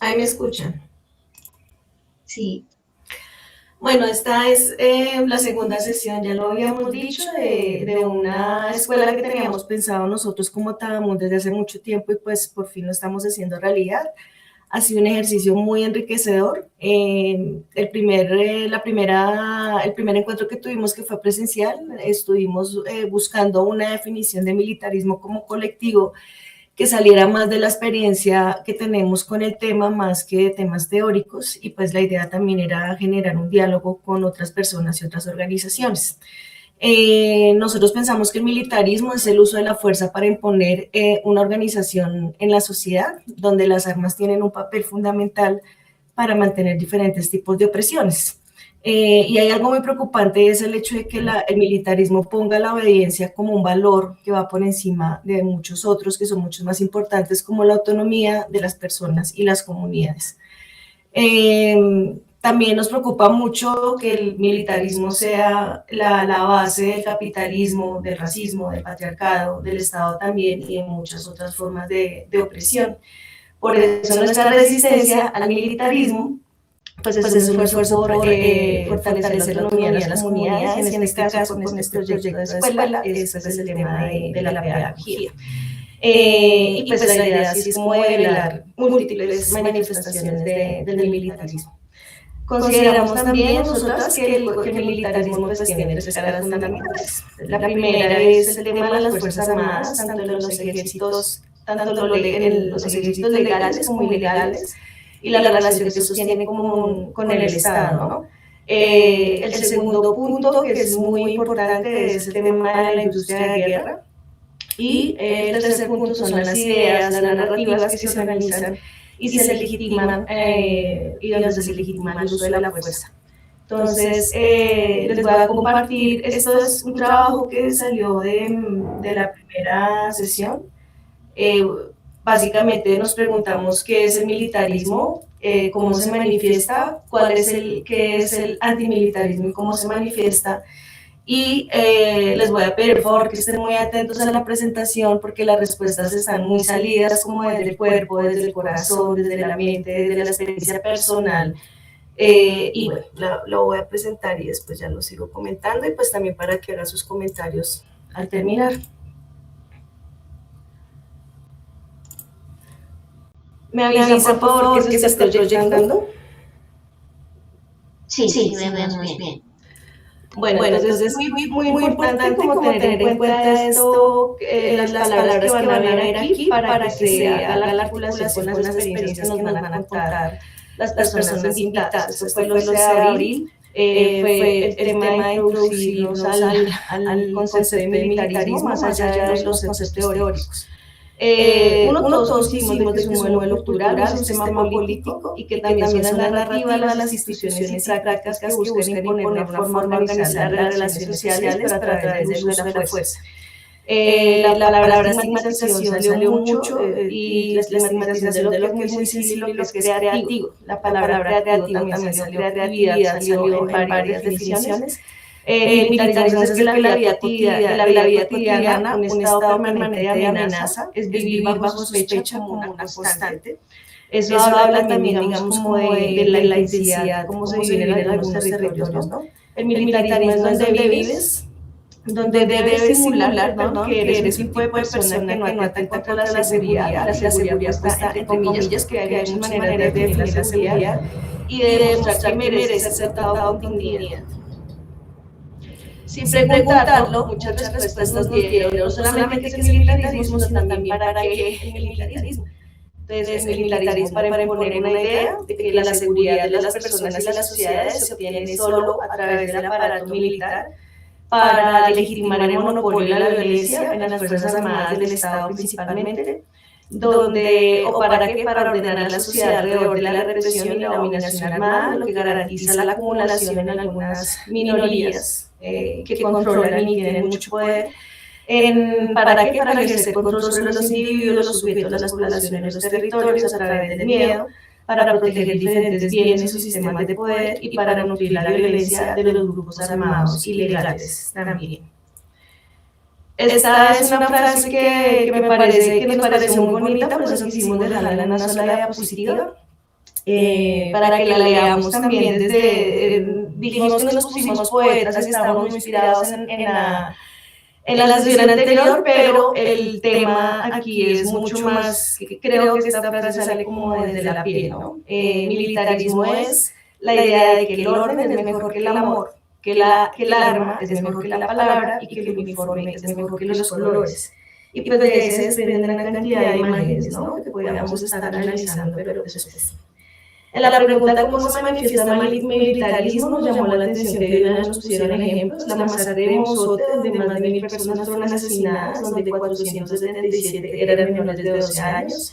Ahí me escuchan. Sí. Bueno, esta es la segunda sesión, ya lo habíamos dicho, de una escuela que teníamos pensado nosotros como Tabamón desde hace mucho tiempo y pues por fin lo estamos haciendo realidad. Ha sido un ejercicio muy enriquecedor. El primer encuentro que tuvimos, que fue presencial, estuvimos buscando una definición de militarismo como colectivo que saliera más de la experiencia que tenemos con el tema, más que de temas teóricos, y pues la idea también era generar un diálogo con otras personas y otras organizaciones. Nosotros pensamos que el militarismo es el uso de la fuerza para imponer una organización en la sociedad, donde las armas tienen un papel fundamental para mantener diferentes tipos de opresiones. Y hay algo muy preocupante, es el hecho de que el militarismo ponga la obediencia como un valor que va por encima de muchos otros que son muchos más importantes, como la autonomía de las personas y las comunidades. También nos preocupa mucho que el militarismo sea la base del capitalismo, del racismo, del patriarcado, del Estado también y de muchas otras formas de opresión. Por eso nuestra resistencia al militarismo pues es un esfuerzo por fortalecer la autonomía de las comunidades, y en este caso con este proyecto de escuela es pues el tema de la pedagogía. Y pues la idea sí es como develar múltiples manifestaciones del militarismo. Consideramos también nosotras que el militarismo pues tiene tres caras fundamentales. La primera es el tema de las Fuerzas Armadas, tanto en los ejércitos, en los ejércitos legales como ilegales, y la relación que sostiene con el Estado, ¿no? El segundo punto, que es muy importante, es el tema de la industria de guerra. Y el tercer punto son las ideas, las narrativas que se organizan y se legitiman, y donde se legitima el uso de la fuerza. Entonces, les voy a compartir, esto es un trabajo que salió de la primera sesión. Eh, Básicamente nos preguntamos qué es el militarismo, cómo se manifiesta, qué es el antimilitarismo y cómo se manifiesta. Y les voy a pedir por favor que estén muy atentos a la presentación, porque las respuestas están muy salidas como desde el cuerpo, desde el corazón, desde la mente, desde la experiencia personal. Y bueno, lo voy a presentar y después ya lo sigo comentando, y pues también para que haga sus comentarios al terminar. ¿Me avisa por favor que se esté proyectando? Sí, vemos bien. Bueno, entonces es muy importante como tener en cuenta esto, las palabras que van a ver aquí, para que se haga la articulación con las experiencias que nos van a contar las personas invitadas. Eso fue el 11 de abril, fue el tema de introducirnos al concepto de militarismo, más allá de los conceptos teóricos. Todos coincidimos de que es un modelo cultural, un sistema político, y que también son las narrativas, las instituciones y prácticas que buscan imponer una forma de organizar las relaciones sociales, pero a través del uso de la fuerza. La palabra estigmatización salió mucho, y la estigmatización de lo que es muy sensible y lo que es creativo. La palabra creativo también salió, creatividad salió en varias definiciones. El militarismo es hacer que la vida cotidiana, un estado permanente de amenaza, es vivir bajo sospecha como una constante. Eso habla también, digamos, como de la intensidad, cómo se vive en algunos territorios, ¿no? El militarismo es donde vives, donde debes simular, perdón, que eres un tipo de persona que no atenta contra la seguridad. La seguridad pues, está entre comillas, que hay muchas maneras de definir la seguridad, y de demostrar que mereces ser tratado con dignidad. Sin preguntarlo, muchas respuestas nos dieron, no solamente que es el militarismo, sino también para qué es el militarismo. Entonces, el militarismo para imponer una idea de que la seguridad de las personas y las sociedades se obtiene solo a través del aparato militar, para legitimar el monopolio de la violencia en las Fuerzas Armadas del Estado principalmente, o para qué, para ordenar a la sociedad alrededor de la represión y la dominación armada, lo que garantiza la acumulación en algunas minorías que controlan y tienen mucho poder. ¿Para qué? Para ejercer control sobre los individuos, los sujetos, las poblaciones, los territorios a través del miedo, para proteger diferentes bienes o sistemas de poder, y para nutrir la violencia de los grupos armados ilegales también. Esta es una frase que me parece, que nos parece muy bonita, por eso quisimos dejarla en una sola diapositiva. para que la leamos también desde, dijimos que nos pusimos poetas y estábamos muy inspirados en la sesión anterior, pero el tema aquí es mucho más, creo que esta frase sale como desde la piel, ¿no? Militarismo es la idea de que el orden es mejor que el amor, que el arma es mejor que la palabra y que el uniforme es mejor que los colores. Y pues de ahí se desprenden una cantidad de imágenes, ¿no? Que podríamos estar analizando, pero después. En la pregunta cómo se manifiesta el militarismo nos llamó la atención que de una nos pusieron ejemplos, la masacre de Mozote, donde más de 1000 personas fueron asesinadas, donde 477 eran menores de 12 años,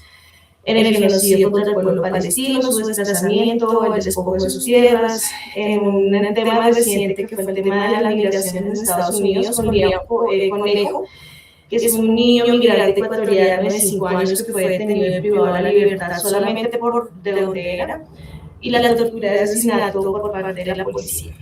en el genocidio contra el pueblo palestino, su desplazamiento, el despojo de sus tierras, en un tema reciente que fue el tema de la migración en Estados Unidos con Liam Conejo, que es un niño migrante ecuatoriano de 5 años que fue detenido y privado de la libertad solamente por de donde era, y la tortura y asesinato por parte de la policía.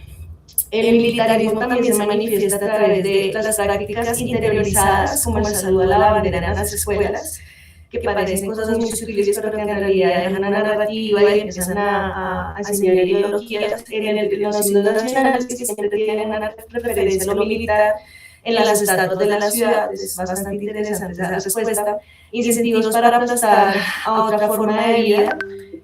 El militarismo también se manifiesta a través de las prácticas interiorizadas, como el saludo a la bandera en las escuelas, que parecen cosas muy sutiles, pero que en realidad dejan una narrativa y empiezan a enseñar ideologías en los himnos nacionales que siempre tienen una referencia a lo militar. En las estatuas de las ciudades, es bastante interesante esa respuesta. Incentivos para aplastar a otra forma de vida,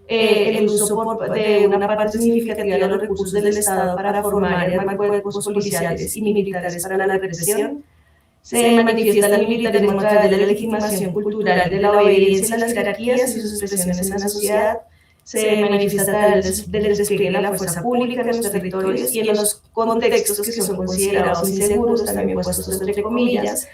el uso de una parte significativa de los recursos del Estado para formar y armar cuerpos policiales y militares para la represión. Se manifiesta el militarismo a través de la legitimación cultural de la obediencia a las jerarquías y sus expresiones en la sociedad. Se manifiesta a través del despliegue de la fuerza pública en los territorios y en los contextos que son considerados inseguros, también puestos entre comillas,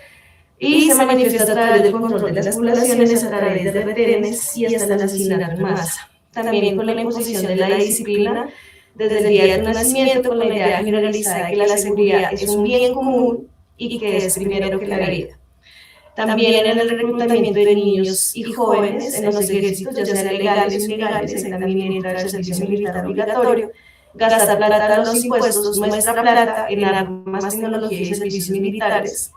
y se manifiesta a través del control de las poblaciones, a través de retenes y hasta el asesinato en masa. También con la imposición de la disciplina desde el día de tu nacimiento, con la idea generalizada de que la seguridad es un bien común y que es primero que la vida. También en el reclutamiento de niños y jóvenes en los ejércitos, ya sean legales o ilegales, ahí también entra el servicio militar obligatorio, gasta plata en los impuestos, nuestra plata en armas, tecnología y servicios militares,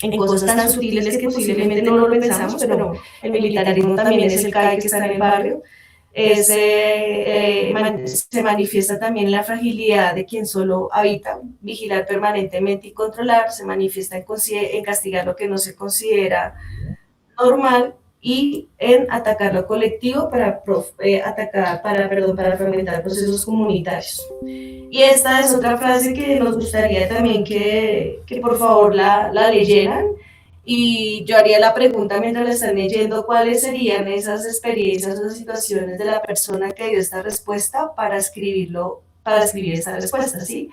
en cosas tan sutiles que posiblemente no lo pensamos, pero el militarismo también es el CAI que está en el barrio. Se manifiesta también la fragilidad de quien solo habita, vigilar permanentemente y controlar, se manifiesta en castigar lo que no se considera normal y en atacar lo colectivo para fomentar procesos comunitarios. Y esta es otra frase que nos gustaría también que por favor la leyeran. Y yo haría la pregunta mientras la están leyendo, ¿cuáles serían esas experiencias o situaciones de la persona que dio esta respuesta para escribir esta respuesta, ¿sí?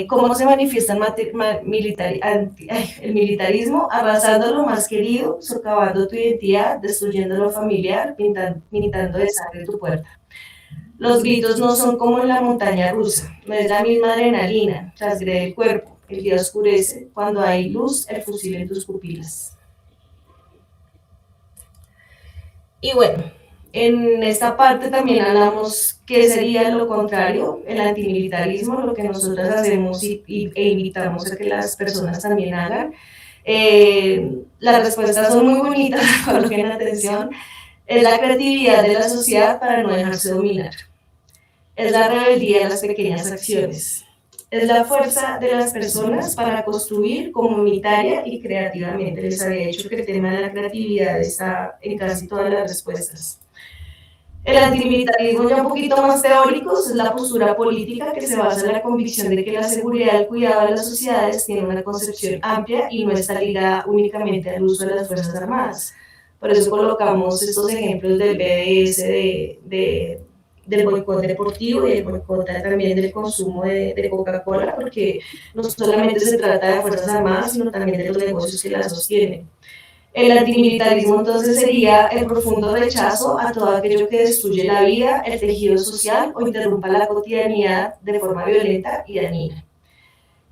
¿Cómo se manifiesta el militarismo? Arrasando lo más querido, socavando tu identidad, destruyendo lo familiar, pintando de sangre tu puerta. Los gritos no son como en la montaña rusa, no es la misma adrenalina, transgrede el cuerpo. El día oscurece, cuando hay luz, el fusil en tus pupilas. Y bueno, en esta parte también hablamos qué sería lo contrario, el antimilitarismo, lo que nosotros hacemos e invitamos a que las personas también hagan. Las respuestas son muy bonitas, coloquen atención. Es la creatividad de la sociedad para no dejarse dominar. Es la rebeldía de las pequeñas acciones. Es la fuerza de las personas para construir comunitaria y creativamente. Les había dicho que el tema de la creatividad está en casi todas las respuestas. El antimilitarismo, ya un poquito más teórico, es la postura política que se basa en la convicción de que la seguridad y el cuidado de las sociedades tienen una concepción amplia y no está ligada únicamente al uso de las Fuerzas Armadas. Por eso colocamos estos ejemplos del BDS, del boicot deportivo y el boicot también del consumo de Coca-Cola, porque no solamente se trata de Fuerzas Armadas, sino también de los negocios que las sostienen. El antimilitarismo entonces sería el profundo rechazo a todo aquello que destruye la vida, el tejido social o interrumpa la cotidianidad de forma violenta y dañina.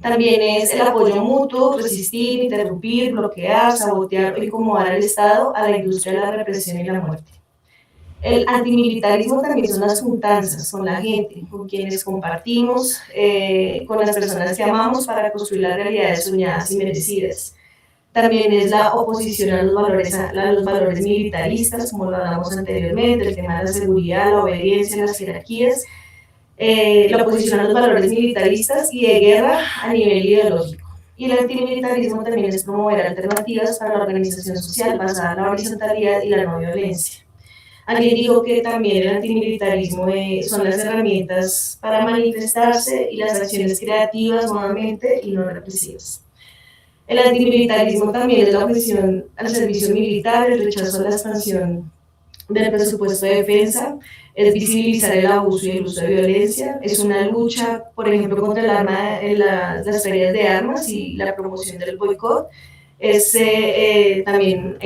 También es el apoyo mutuo, resistir, interrumpir, bloquear, sabotear o incomodar al Estado, a la industria de la represión y la muerte. El antimilitarismo también son las juntanzas con la gente, con quienes compartimos, con las personas que amamos para construir las realidades soñadas y merecidas. También es la oposición a los valores militaristas, como lo hablamos anteriormente, el tema de la seguridad, la obediencia, las jerarquías, la oposición a los valores militaristas y de guerra a nivel ideológico. Y el antimilitarismo también es promover alternativas para la organización social basada en la horizontalidad y la no violencia. Alguien dijo que también el antimilitarismo son las herramientas para manifestarse y las acciones creativas nuevamente y no represivas. El antimilitarismo también es la oposición al servicio militar, el rechazo a la expansión del presupuesto de defensa, es visibilizar el abuso y el uso de violencia, es una lucha, por ejemplo, contra el arma, las ferias de armas y la promoción del boicot, es también,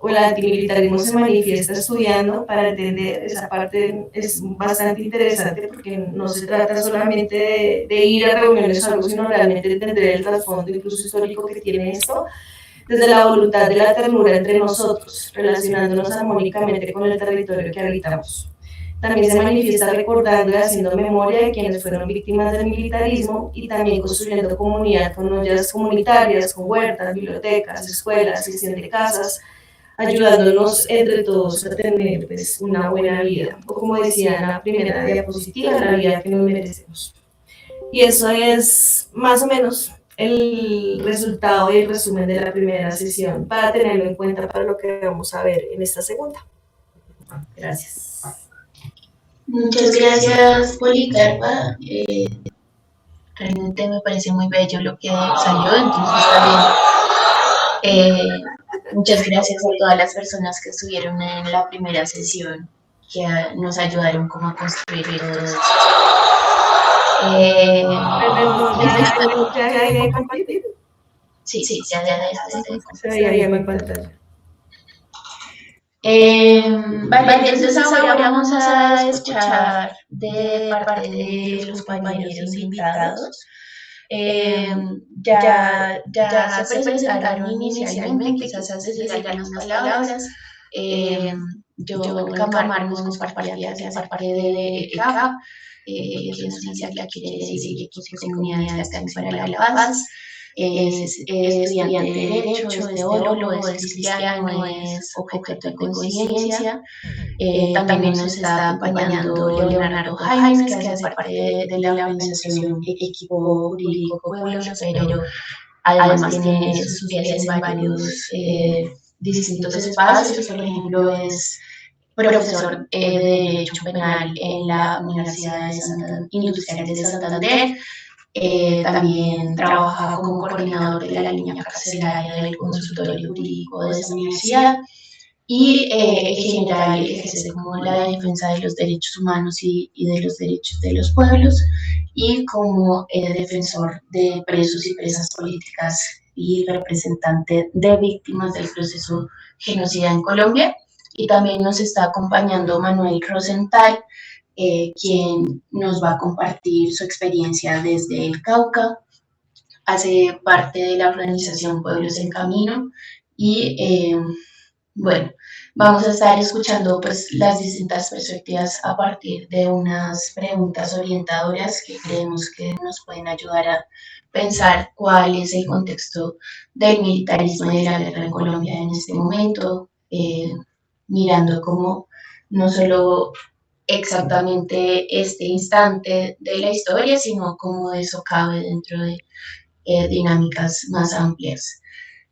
o el antimilitarismo se manifiesta estudiando para entender esa parte, es bastante interesante porque no se trata solamente de ir a reuniones o algo, sino realmente entender el trasfondo incluso histórico que tiene esto, desde la voluntad de la ternura entre nosotros, relacionándonos armónicamente con el territorio que habitamos. También se manifiesta recordando y haciendo memoria de quienes fueron víctimas del militarismo y también construyendo comunidad con ollas comunitarias, con huertas, bibliotecas, escuelas, gestión de casas, ayudándonos entre todos a tener pues, una buena vida, o como decía en la primera diapositiva, la vida que nos merecemos. Y eso es más o menos el resultado y el resumen de la primera sesión para tenerlo en cuenta para lo que vamos a ver en esta segunda. Gracias. Muchas gracias, Policarpa. Realmente me parece muy bello lo que salió, entonces también muchas gracias a todas las personas que estuvieron en la primera sesión, que nos ayudaron como a construir todo esto. ¿Ya dejé de compartir? Sí, ya dejaste de compartir. Se veía bien mi pantalla. Vale, entonces ahora vamos a escuchar de parte de los compañeros invitados. Ya se presentaron inicialmente, quizás decir algunas palabras. Yo, Camargo, nos compartía que hace parte de ECAP, que es una sigla que quiere decir Equipos y Comunidades de Acción para la Paz. Es estudiante de Derecho, es teólogo, es cristiano, es objeto de conciencia. También nos está acompañando Leonardo Jaimes, que hace parte de la organización Equipo Jurídico Pueblos, pero además tiene sus pies en varios distintos espacios. Por ejemplo, es profesor de Derecho Penal en la Universidad Industrial de Santander. También trabaja como coordinador de la línea carcelaria del consultorio jurídico de esa universidad y en general ejerce como la defensa de los derechos humanos y de los derechos de los pueblos y como defensor de presos y presas políticas y representante de víctimas del proceso genocida en Colombia. Y también nos está acompañando Manuel Rosenthal, quien nos va a compartir su experiencia desde el Cauca, hace parte de la organización Pueblos en Camino y bueno, vamos a estar escuchando pues las distintas perspectivas a partir de unas preguntas orientadoras que creemos que nos pueden ayudar a pensar cuál es el contexto del militarismo y de la guerra en Colombia en este momento, mirando cómo no solo exactamente este instante de la historia, sino cómo eso cabe dentro de dinámicas más amplias.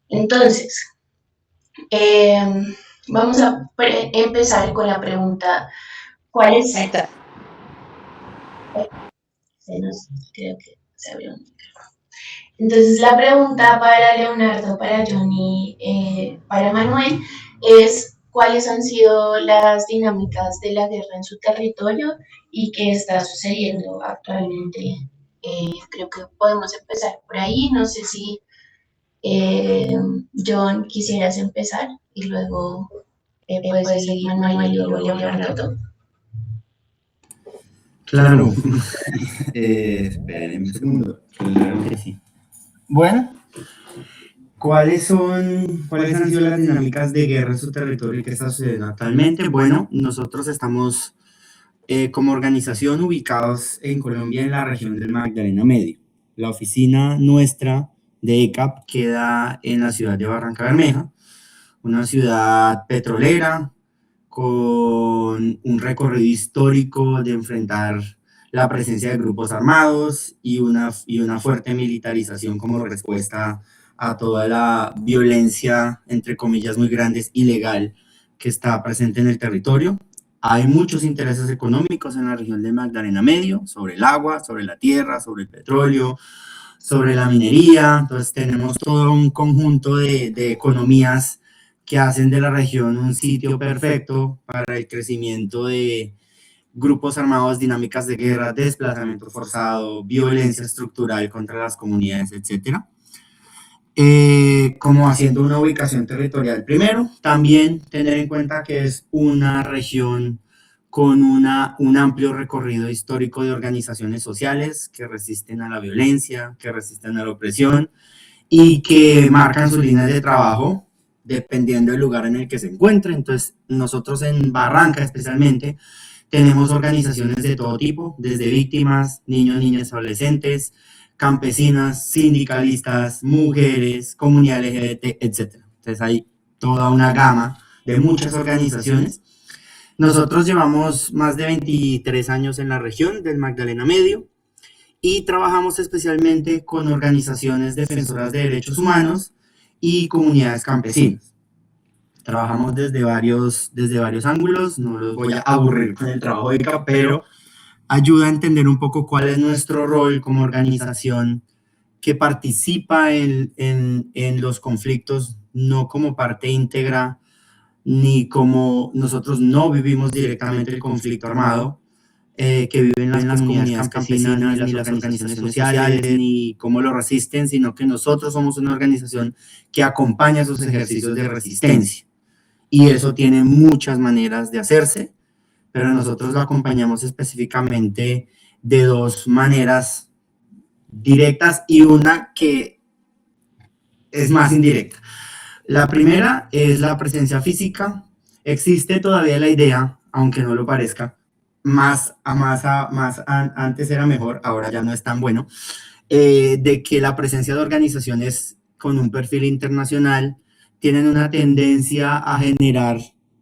Entonces, vamos a empezar con la pregunta, ¿cuál es? Creo que se abrió un micrófono. Entonces, la pregunta para Leonardo, para Johnny, para Manuel es cuáles han sido las dinámicas de la guerra en su territorio y qué está sucediendo actualmente. Creo que podemos empezar por ahí. No sé si John quisieras empezar y luego puede seguir Manuel y luego Leonardo. Claro. Esperen un segundo. Claro que sí. Bueno, ¿cuáles han sido las dinámicas de guerra en su territorio y qué está sucediendo actualmente? Bueno, nosotros estamos como organización ubicados en Colombia en la región del Magdalena Medio. La oficina nuestra de ECAP queda en la ciudad de Barranca Bermeja, una ciudad petrolera con un recorrido histórico de enfrentar la presencia de grupos armados y una fuerte militarización como respuesta a toda la violencia, entre comillas, muy grandes, ilegal que está presente en el territorio. Hay muchos intereses económicos en la región del Magdalena Medio, sobre el agua, sobre la tierra, sobre el petróleo, sobre la minería. Entonces tenemos todo un conjunto de economías que hacen de la región un sitio perfecto para el crecimiento de grupos armados, dinámicas de guerra, desplazamiento forzado, violencia estructural contra las comunidades, etcétera. Como haciendo una ubicación territorial primero, también tener en cuenta que es una región con un amplio recorrido histórico de organizaciones sociales que resisten a la violencia, que resisten a la opresión y que marcan sus líneas de trabajo dependiendo del lugar en el que se encuentre. Entonces, nosotros en Barranca especialmente tenemos organizaciones de todo tipo, desde víctimas, niños, niñas, adolescentes, campesinas, sindicalistas, mujeres, comunidad LGBT, etc. Entonces hay toda una gama de muchas organizaciones. Nosotros llevamos más de 23 años en la región del Magdalena Medio y trabajamos especialmente con organizaciones defensoras de derechos humanos y comunidades campesinas. Trabajamos desde varios ángulos, no los voy a aburrir con el trabajo de ICA, pero ayuda a entender un poco cuál es nuestro rol como organización que participa en los conflictos, no como parte íntegra, ni como nosotros no vivimos directamente el conflicto armado, que viven las comunidades campesinas, ni las organizaciones sociales, ni cómo lo resisten, sino que nosotros somos una organización que acompaña esos ejercicios de resistencia. Y eso tiene muchas maneras de hacerse, pero nosotros lo acompañamos específicamente de dos maneras directas y una que es más indirecta. La primera es la presencia física. Existe todavía la idea, aunque no lo parezca, antes era mejor, ahora ya no es tan bueno, de que la presencia de organizaciones con un perfil internacional tienen una tendencia a generar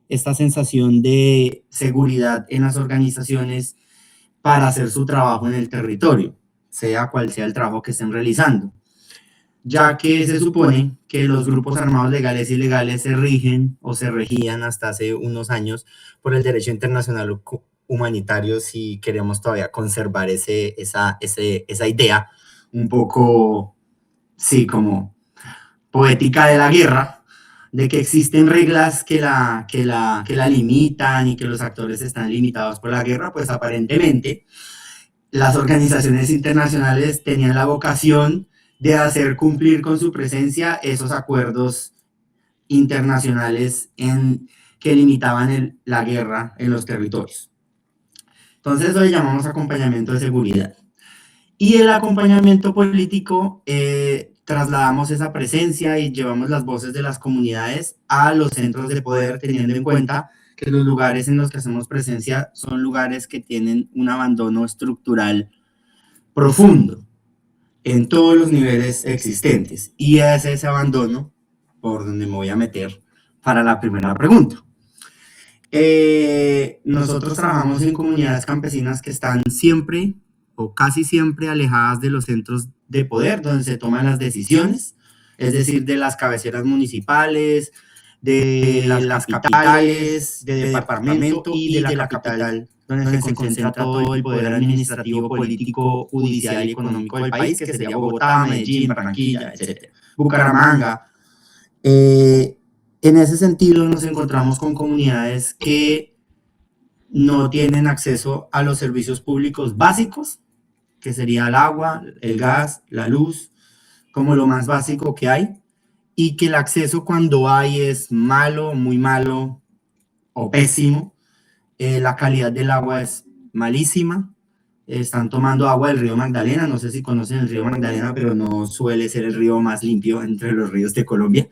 esta sensación de seguridad en las organizaciones para hacer su trabajo en el territorio, sea cual sea el trabajo que estén realizando, ya que se supone que los grupos armados legales y ilegales se rigen o se regían hasta hace unos años por el derecho internacional humanitario, si queremos todavía conservar esa idea un poco, sí, como poética de la guerra, de que existen reglas que la limitan y que los actores están limitados por la guerra. Pues aparentemente las organizaciones internacionales tenían la vocación de hacer cumplir con su presencia esos acuerdos internacionales que limitaban la guerra en los territorios. Entonces lo llamamos acompañamiento de seguridad. Y el acompañamiento político, trasladamos esa presencia y llevamos las voces de las comunidades a los centros de poder, teniendo en cuenta que los lugares en los que hacemos presencia son lugares que tienen un abandono estructural profundo en todos los niveles existentes. Y es ese abandono por donde me voy a meter para la primera pregunta. Nosotros trabajamos en comunidades campesinas que están siempre o casi siempre alejadas de los centros de poder donde se toman las decisiones, es decir, de las cabeceras municipales, de las capitales, de departamento y de la capital, donde se concentra todo el poder administrativo, político, judicial y económico del país, que sería Bogotá, Medellín, Barranquilla, etc. Bucaramanga. En ese sentido nos encontramos con comunidades que no tienen acceso a los servicios públicos básicos, que sería el agua, el gas, la luz, como lo más básico que hay, y que el acceso cuando hay es malo, muy malo o pésimo. La calidad del agua es malísima. Están tomando agua del río Magdalena, no sé si conocen el río Magdalena, pero no suele ser el río más limpio entre los ríos de Colombia.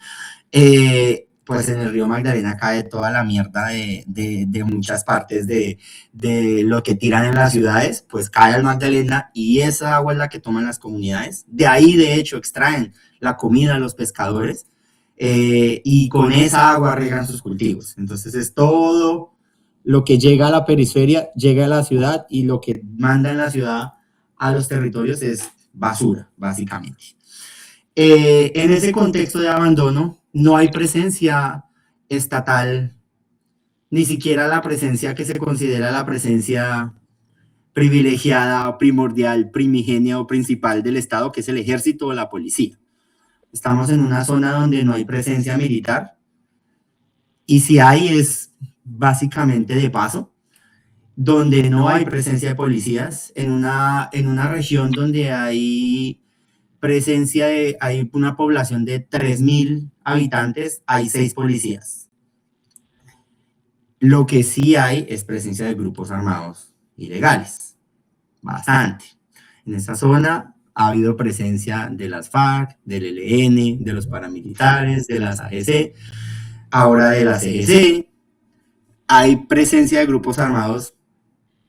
pues en el río Magdalena cae toda la mierda de muchas partes de lo que tiran en las ciudades, pues cae al Magdalena y esa agua es la que toman las comunidades. De ahí, de hecho, extraen la comida a los pescadores y con esa agua riegan sus cultivos. Entonces es todo lo que llega a la periferia, llega a la ciudad y lo que manda en la ciudad a los territorios es basura, básicamente. En ese contexto de abandono, no hay presencia estatal, ni siquiera la presencia que se considera la presencia privilegiada, primordial, primigenia o principal del Estado, que es el ejército o la policía. Estamos en una zona donde no hay presencia militar y si hay es básicamente de paso, donde no hay presencia de policías, en una región donde hay presencia hay una población de 3.000 habitantes, hay 6 policías. Lo que sí hay es presencia de grupos armados ilegales, bastante. En esta zona ha habido presencia de las FARC, del ELN, de los paramilitares, de las AGC, ahora de la CGC. Hay presencia de grupos armados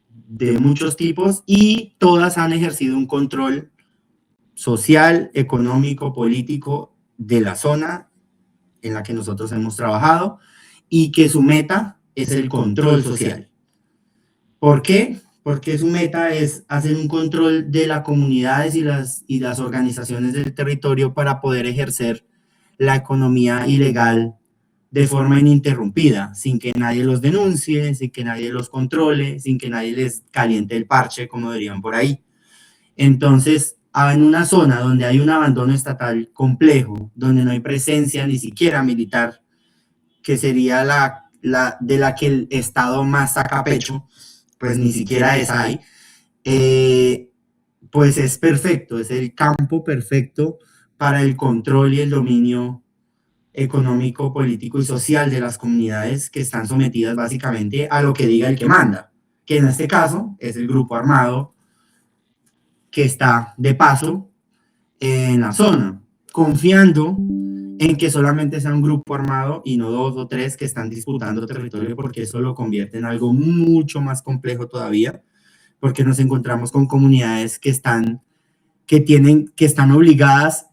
de muchos tipos y todas han ejercido un control social, económico, político de la zona en la que nosotros hemos trabajado y que su meta es el control social. ¿Por qué? Porque su meta es hacer un control de las comunidades y las organizaciones del territorio para poder ejercer la economía ilegal de forma ininterrumpida, sin que nadie los denuncie, sin que nadie los controle, sin que nadie les caliente el parche, como dirían por ahí. Entonces, en una zona donde hay un abandono estatal complejo, donde no hay presencia ni siquiera militar, que sería de la que el Estado más saca pecho, pues ni siquiera esa hay, pues es perfecto, es el campo perfecto para el control y el dominio económico, político y social de las comunidades que están sometidas básicamente a lo que diga el que manda, que en este caso es el grupo armado que está de paso en la zona, confiando en que solamente sea un grupo armado y no 2 o 3 que están disputando territorio, porque eso lo convierte en algo mucho más complejo todavía, porque nos encontramos con comunidades que están obligadas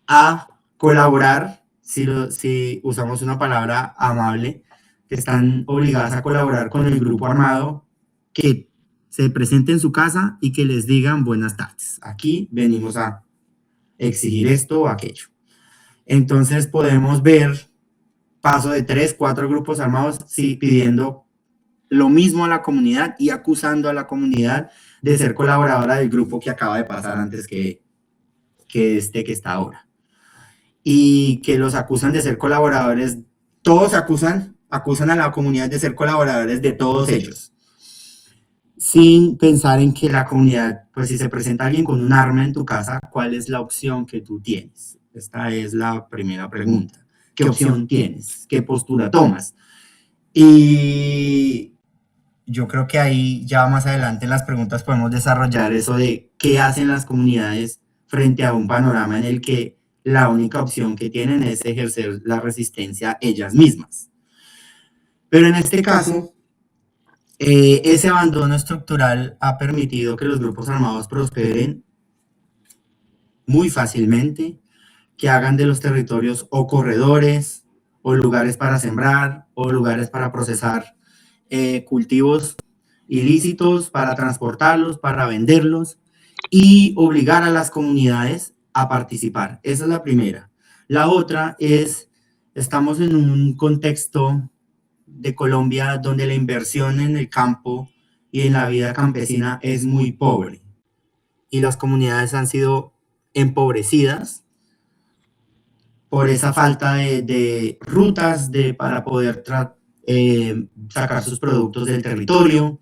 a colaborar, si usamos una palabra amable, que están obligadas a colaborar con el grupo armado, que se presente en su casa y que les digan buenas tardes. Aquí venimos a exigir esto o aquello. Entonces podemos ver paso de 3, 4 grupos armados pidiendo lo mismo a la comunidad y acusando a la comunidad de ser colaboradora del grupo que acaba de pasar antes que está ahora. Y que los acusan de ser colaboradores, todos acusan a la comunidad de ser colaboradores de todos ellos, sin pensar en que la comunidad, pues si se presenta alguien con un arma en tu casa, ¿cuál es la opción que tú tienes? Esta es la primera pregunta. ¿Qué opción tienes? ¿Qué postura tomas? Y yo creo que ahí ya más adelante en las preguntas podemos desarrollar eso de qué hacen las comunidades frente a un panorama en el que la única opción que tienen es ejercer la resistencia ellas mismas. Pero en este caso, ese abandono estructural ha permitido que los grupos armados prosperen muy fácilmente, que hagan de los territorios o corredores, o lugares para sembrar, o lugares para procesar cultivos ilícitos, para transportarlos, para venderlos, y obligar a las comunidades a participar. Esa es la primera. La otra es, estamos en un contexto de Colombia donde la inversión en el campo y en la vida campesina es muy pobre y las comunidades han sido empobrecidas por esa falta de rutas para poder sacar sus productos del territorio,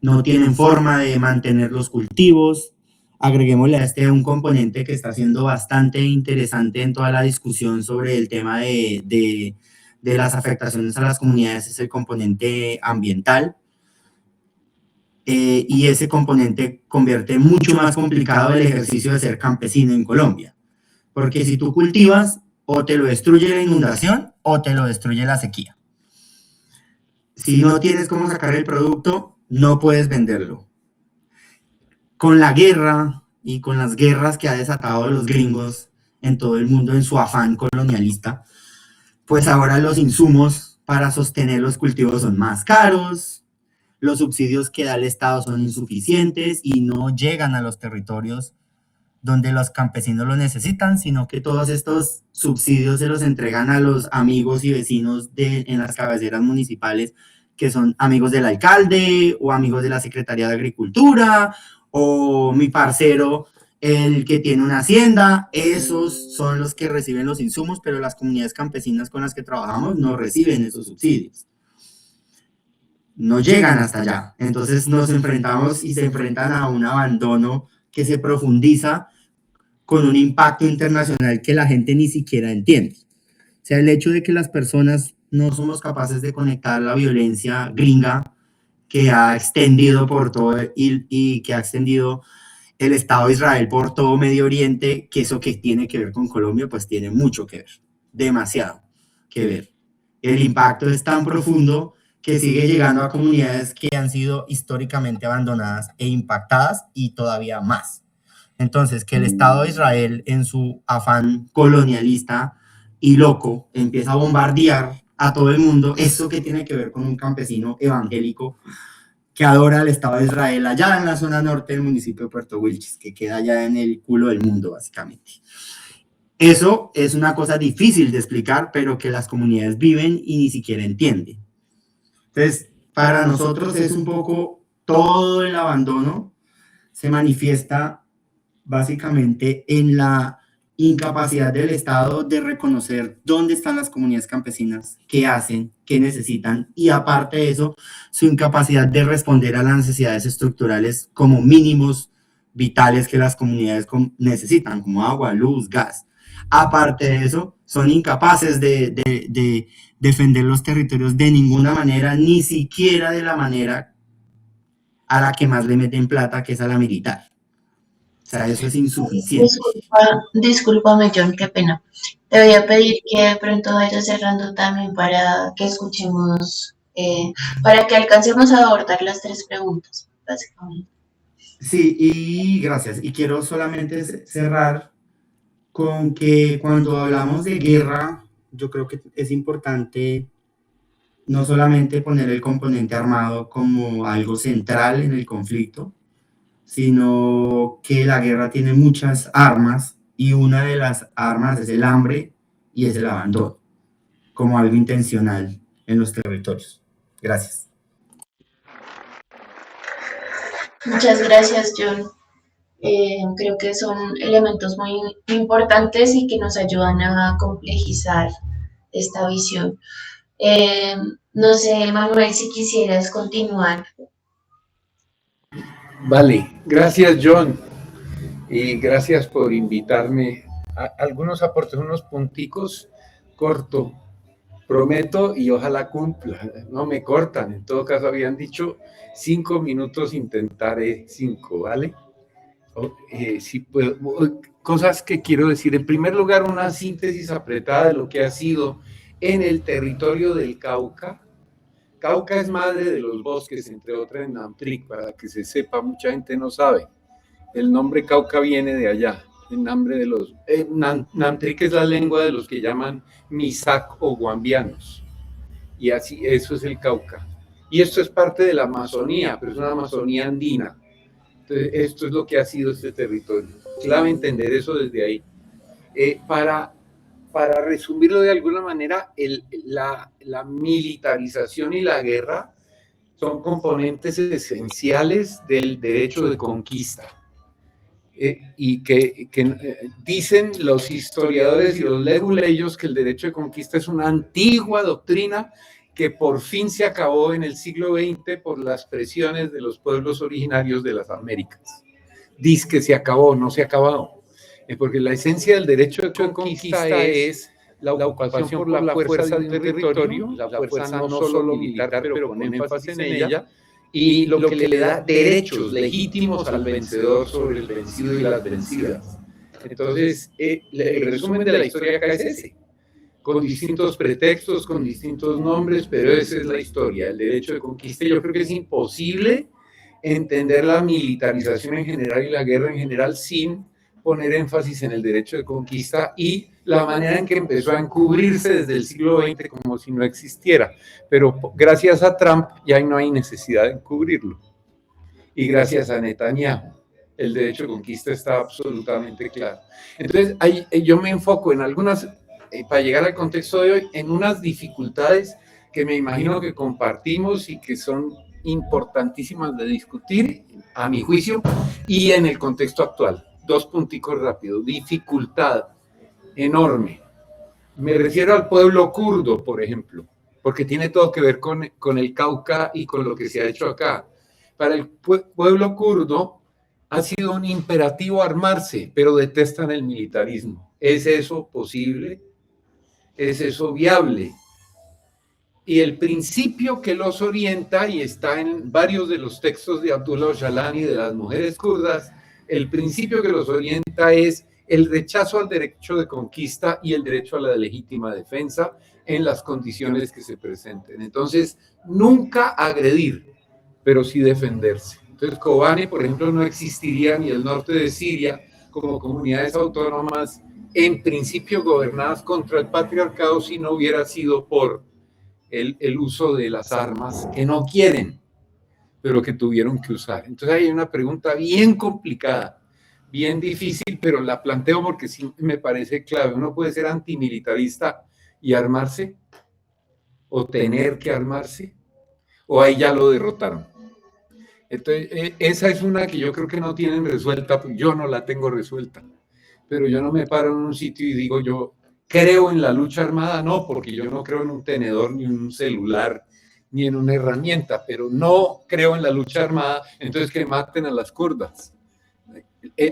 no tienen forma de mantener los cultivos. Agreguémosle a un componente que está siendo bastante interesante en toda la discusión sobre el tema de las afectaciones a las comunidades, es el componente ambiental. Y ese componente convierte mucho más complicado el ejercicio de ser campesino en Colombia. Porque si tú cultivas, o te lo destruye la inundación o te lo destruye la sequía. Si no tienes cómo sacar el producto, no puedes venderlo. Con la guerra y con las guerras que ha desatado los gringos en todo el mundo en su afán colonialista, pues ahora los insumos para sostener los cultivos son más caros, los subsidios que da el Estado son insuficientes y no llegan a los territorios donde los campesinos lo necesitan, sino que todos estos subsidios se los entregan a los amigos y vecinos en las cabeceras municipales, que son amigos del alcalde o amigos de la Secretaría de Agricultura o mi parcero, el que tiene una hacienda. Esos son los que reciben los insumos, pero las comunidades campesinas con las que trabajamos no reciben esos subsidios. No llegan hasta allá. Entonces nos enfrentamos y se enfrentan a un abandono que se profundiza con un impacto internacional que la gente ni siquiera entiende. O sea, el hecho de que las personas no somos capaces de conectar la violencia gringa que ha extendido por todo y que ha extendido el Estado de Israel por todo Medio Oriente, que eso que tiene que ver con Colombia, pues tiene mucho que ver, demasiado que ver. El impacto es tan profundo que sigue llegando a comunidades que han sido históricamente abandonadas e impactadas y todavía más. Entonces, que el Estado de Israel, en su afán colonialista y loco, empieza a bombardear a todo el mundo, eso que tiene que ver con un campesino evangélico que adora al Estado de Israel allá en la zona norte del municipio de Puerto Wilches, que queda allá en el culo del mundo, básicamente. Eso es una cosa difícil de explicar, pero que las comunidades viven y ni siquiera entienden. Entonces, para nosotros es un poco todo el abandono se manifiesta básicamente en la incapacidad del Estado de reconocer dónde están las comunidades campesinas, qué hacen, qué necesitan, y aparte de eso, su incapacidad de responder a las necesidades estructurales como mínimos vitales que las comunidades necesitan, como agua, luz, gas. Aparte de eso, son incapaces de defender los territorios de ninguna manera, ni siquiera de la manera a la que más le meten plata, que es a la militar. O sea, eso es insuficiente. Discúlpame, John, qué pena. Te voy a pedir que de pronto vayas cerrando también para que escuchemos, para que alcancemos a abordar las 3 preguntas, básicamente. Sí, y gracias. Y quiero solamente cerrar con que cuando hablamos de guerra, yo creo que es importante no solamente poner el componente armado como algo central en el conflicto, sino que la guerra tiene muchas armas y una de las armas es el hambre y es el abandono, como algo intencional en los territorios. Gracias. Muchas gracias, John. Creo que son elementos muy importantes y que nos ayudan a complejizar esta visión. No sé, Manuel, si quisieras continuar. Vale, gracias, John, y gracias por invitarme a algunos aportes, unos punticos corto, prometo y ojalá cumpla, no me cortan, en todo caso habían dicho 5 minutos, intentaré 5, ¿vale? Sí, pues, cosas que quiero decir, en primer lugar una síntesis apretada de lo que ha sido en el territorio del Cauca. Cauca es madre de los bosques, entre otras en Namtric, para que se sepa, mucha gente no sabe. El nombre Cauca viene de allá, el nombre de los... Namtric es la lengua de los que llaman Misak o guambianos, y así, eso es el Cauca. Y esto es parte de la Amazonía, pero es una Amazonía andina. Entonces, esto es lo que ha sido este territorio. Clave entender eso desde ahí. Para resumirlo de alguna manera, la militarización y la guerra son componentes esenciales del derecho de conquista. Y que dicen los historiadores y los leguleyos que el derecho de conquista es una antigua doctrina que por fin se acabó en el siglo XX por las presiones de los pueblos originarios de las Américas. Dice que se acabó, no se ha acabado. Porque la esencia del derecho de conquista es la ocupación por la fuerza de un territorio, la fuerza no solo militar, pero con énfasis en ella, y lo que le da derechos legítimos al vencedor sobre el vencido y las vencidas. Entonces, el resumen de la historia acá es ese, con distintos pretextos, con distintos nombres, pero esa es la historia, el derecho de conquista. Yo creo que es imposible entender la militarización en general y la guerra en general sin poner énfasis en el derecho de conquista y la manera en que empezó a encubrirse desde el siglo XX como si no existiera. Pero gracias a Trump ya no hay necesidad de encubrirlo. Y gracias a Netanyahu, el derecho de conquista está absolutamente claro. Entonces, yo me enfoco en algunas, para llegar al contexto de hoy, en unas dificultades que me imagino que compartimos y que son importantísimas de discutir, a mi juicio, y en el contexto actual. 2 punticos rápidos. Dificultad enorme. Me refiero al pueblo kurdo, por ejemplo, porque tiene todo que ver con el Cauca y con lo que se ha hecho acá. Para el pueblo kurdo ha sido un imperativo armarse, pero detestan el militarismo. ¿Es eso posible? ¿Es eso viable? Y el principio que los orienta, y está en varios de los textos de Abdullah Öcalan y de las mujeres kurdas, el principio que los orienta es el rechazo al derecho de conquista y el derecho a la legítima defensa en las condiciones que se presenten. Entonces, nunca agredir, pero sí defenderse. Entonces, Kobane, por ejemplo, no existiría ni el norte de Siria como comunidades autónomas, en principio gobernadas contra el patriarcado, si no hubiera sido por el uso de las armas que no quieren, pero que tuvieron que usar. Entonces hay una pregunta bien complicada, bien difícil, pero la planteo porque sí me parece clave. Uno puede ser antimilitarista y armarse, o tener que armarse, o ahí ya lo derrotaron. Entonces, esa es una que yo creo que no tienen resuelta, pues yo no la tengo resuelta, pero yo no me paro en un sitio y digo yo, ¿creo en la lucha armada? No, porque yo no creo en un tenedor, ni en un celular, ni en una herramienta, pero no creo en la lucha armada, entonces que maten a las kurdas.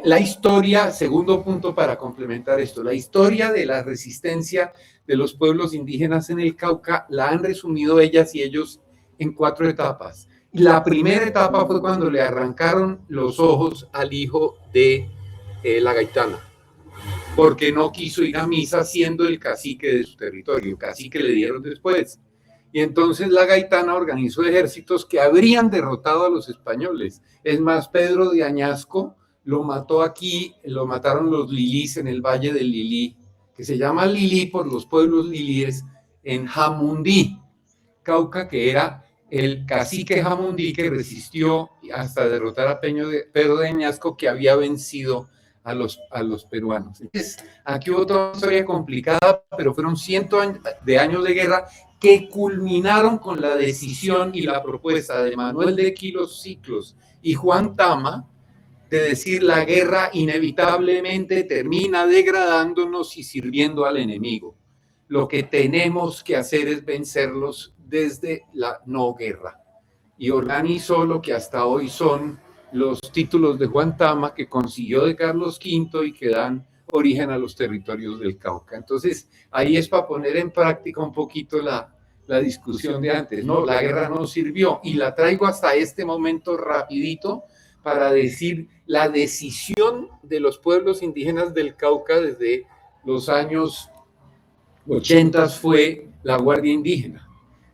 La historia, segundo punto para complementar esto, la historia de la resistencia de los pueblos indígenas en el Cauca la han resumido ellas y ellos en 4 etapas. La primera etapa fue cuando le arrancaron los ojos al hijo de la gaitana, porque no quiso ir a misa siendo el cacique de su territorio, cacique le dieron después. Y entonces la gaitana organizó ejércitos que habrían derrotado a los españoles. Es más, Pedro de Añasco lo mató aquí, lo mataron los lilís en el Valle del Lilí, que se llama Lilí por los pueblos lilíes en Jamundí, Cauca, que era el cacique Jamundí que resistió hasta derrotar a Pedro de Añasco, que había vencido a los peruanos. Entonces, aquí hubo otra historia complicada, pero fueron 100 de años de guerra que culminaron con la decisión y la propuesta de Manuel de Quirós Ciclos y Juan Tama de decir la guerra inevitablemente termina degradándonos y sirviendo al enemigo. Lo que tenemos que hacer es vencerlos desde la no guerra. Y organizó lo que hasta hoy son los títulos de Juan Tama que consiguió de Carlos V y que dan origen a los territorios del Cauca. Entonces, ahí es para poner en práctica un poquito la discusión de antes, ¿no? La guerra no sirvió y la traigo hasta este momento rapidito para decir la decisión de los pueblos indígenas del Cauca desde los años 80 fue la Guardia Indígena.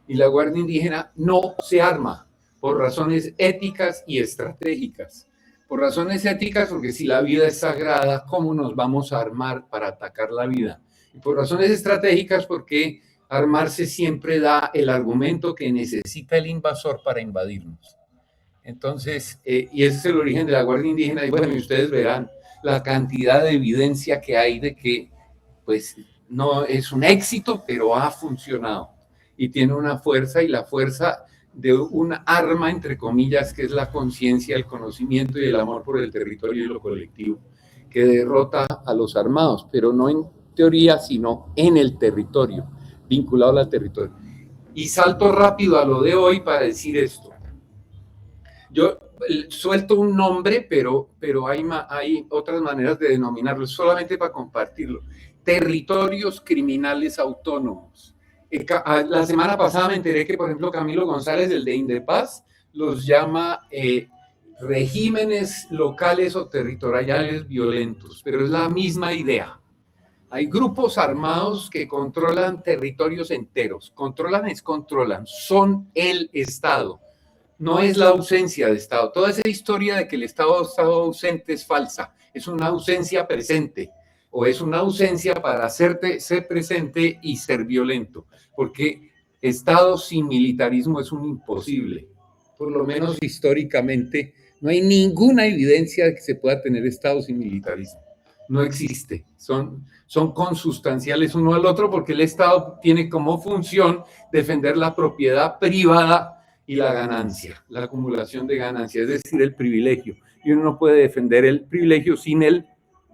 Y la Guardia Indígena no se arma por razones éticas y estratégicas. Por razones éticas, porque si la vida es sagrada, ¿cómo nos vamos a armar para atacar la vida? Y por razones estratégicas, porque armarse siempre da el argumento que necesita el invasor para invadirnos. Entonces, y ese es el origen de la Guardia Indígena. Y bueno, y ustedes verán la cantidad de evidencia que hay de que, pues, no es un éxito, pero ha funcionado. Y tiene una fuerza, y la fuerza de un arma, entre comillas, que es la conciencia, el conocimiento y el amor por el territorio y lo colectivo, que derrota a los armados, pero no en teoría, sino en el territorio, vinculado al territorio. Y salto rápido a lo de hoy para decir esto. Yo suelto un nombre, pero hay otras maneras de denominarlo, solamente para compartirlo. Territorios criminales autónomos. La semana pasada me enteré que, por ejemplo, Camilo González, el de Indepaz, los llama regímenes locales o territoriales violentos, pero es la misma idea. Hay grupos armados que controlan territorios enteros. Controlan, son el Estado. No es la ausencia de Estado. Toda esa historia de que el Estado ha estado ausente es falsa. Es una ausencia presente o es una ausencia para hacerte ser presente y ser violento. Porque Estado sin militarismo es un imposible. Por lo menos históricamente no hay ninguna evidencia de que se pueda tener Estado sin militarismo. No existe. Son consustanciales uno al otro porque el Estado tiene como función defender la propiedad privada y la ganancia, la acumulación de ganancias, es decir, el privilegio. Y uno no puede defender el privilegio sin el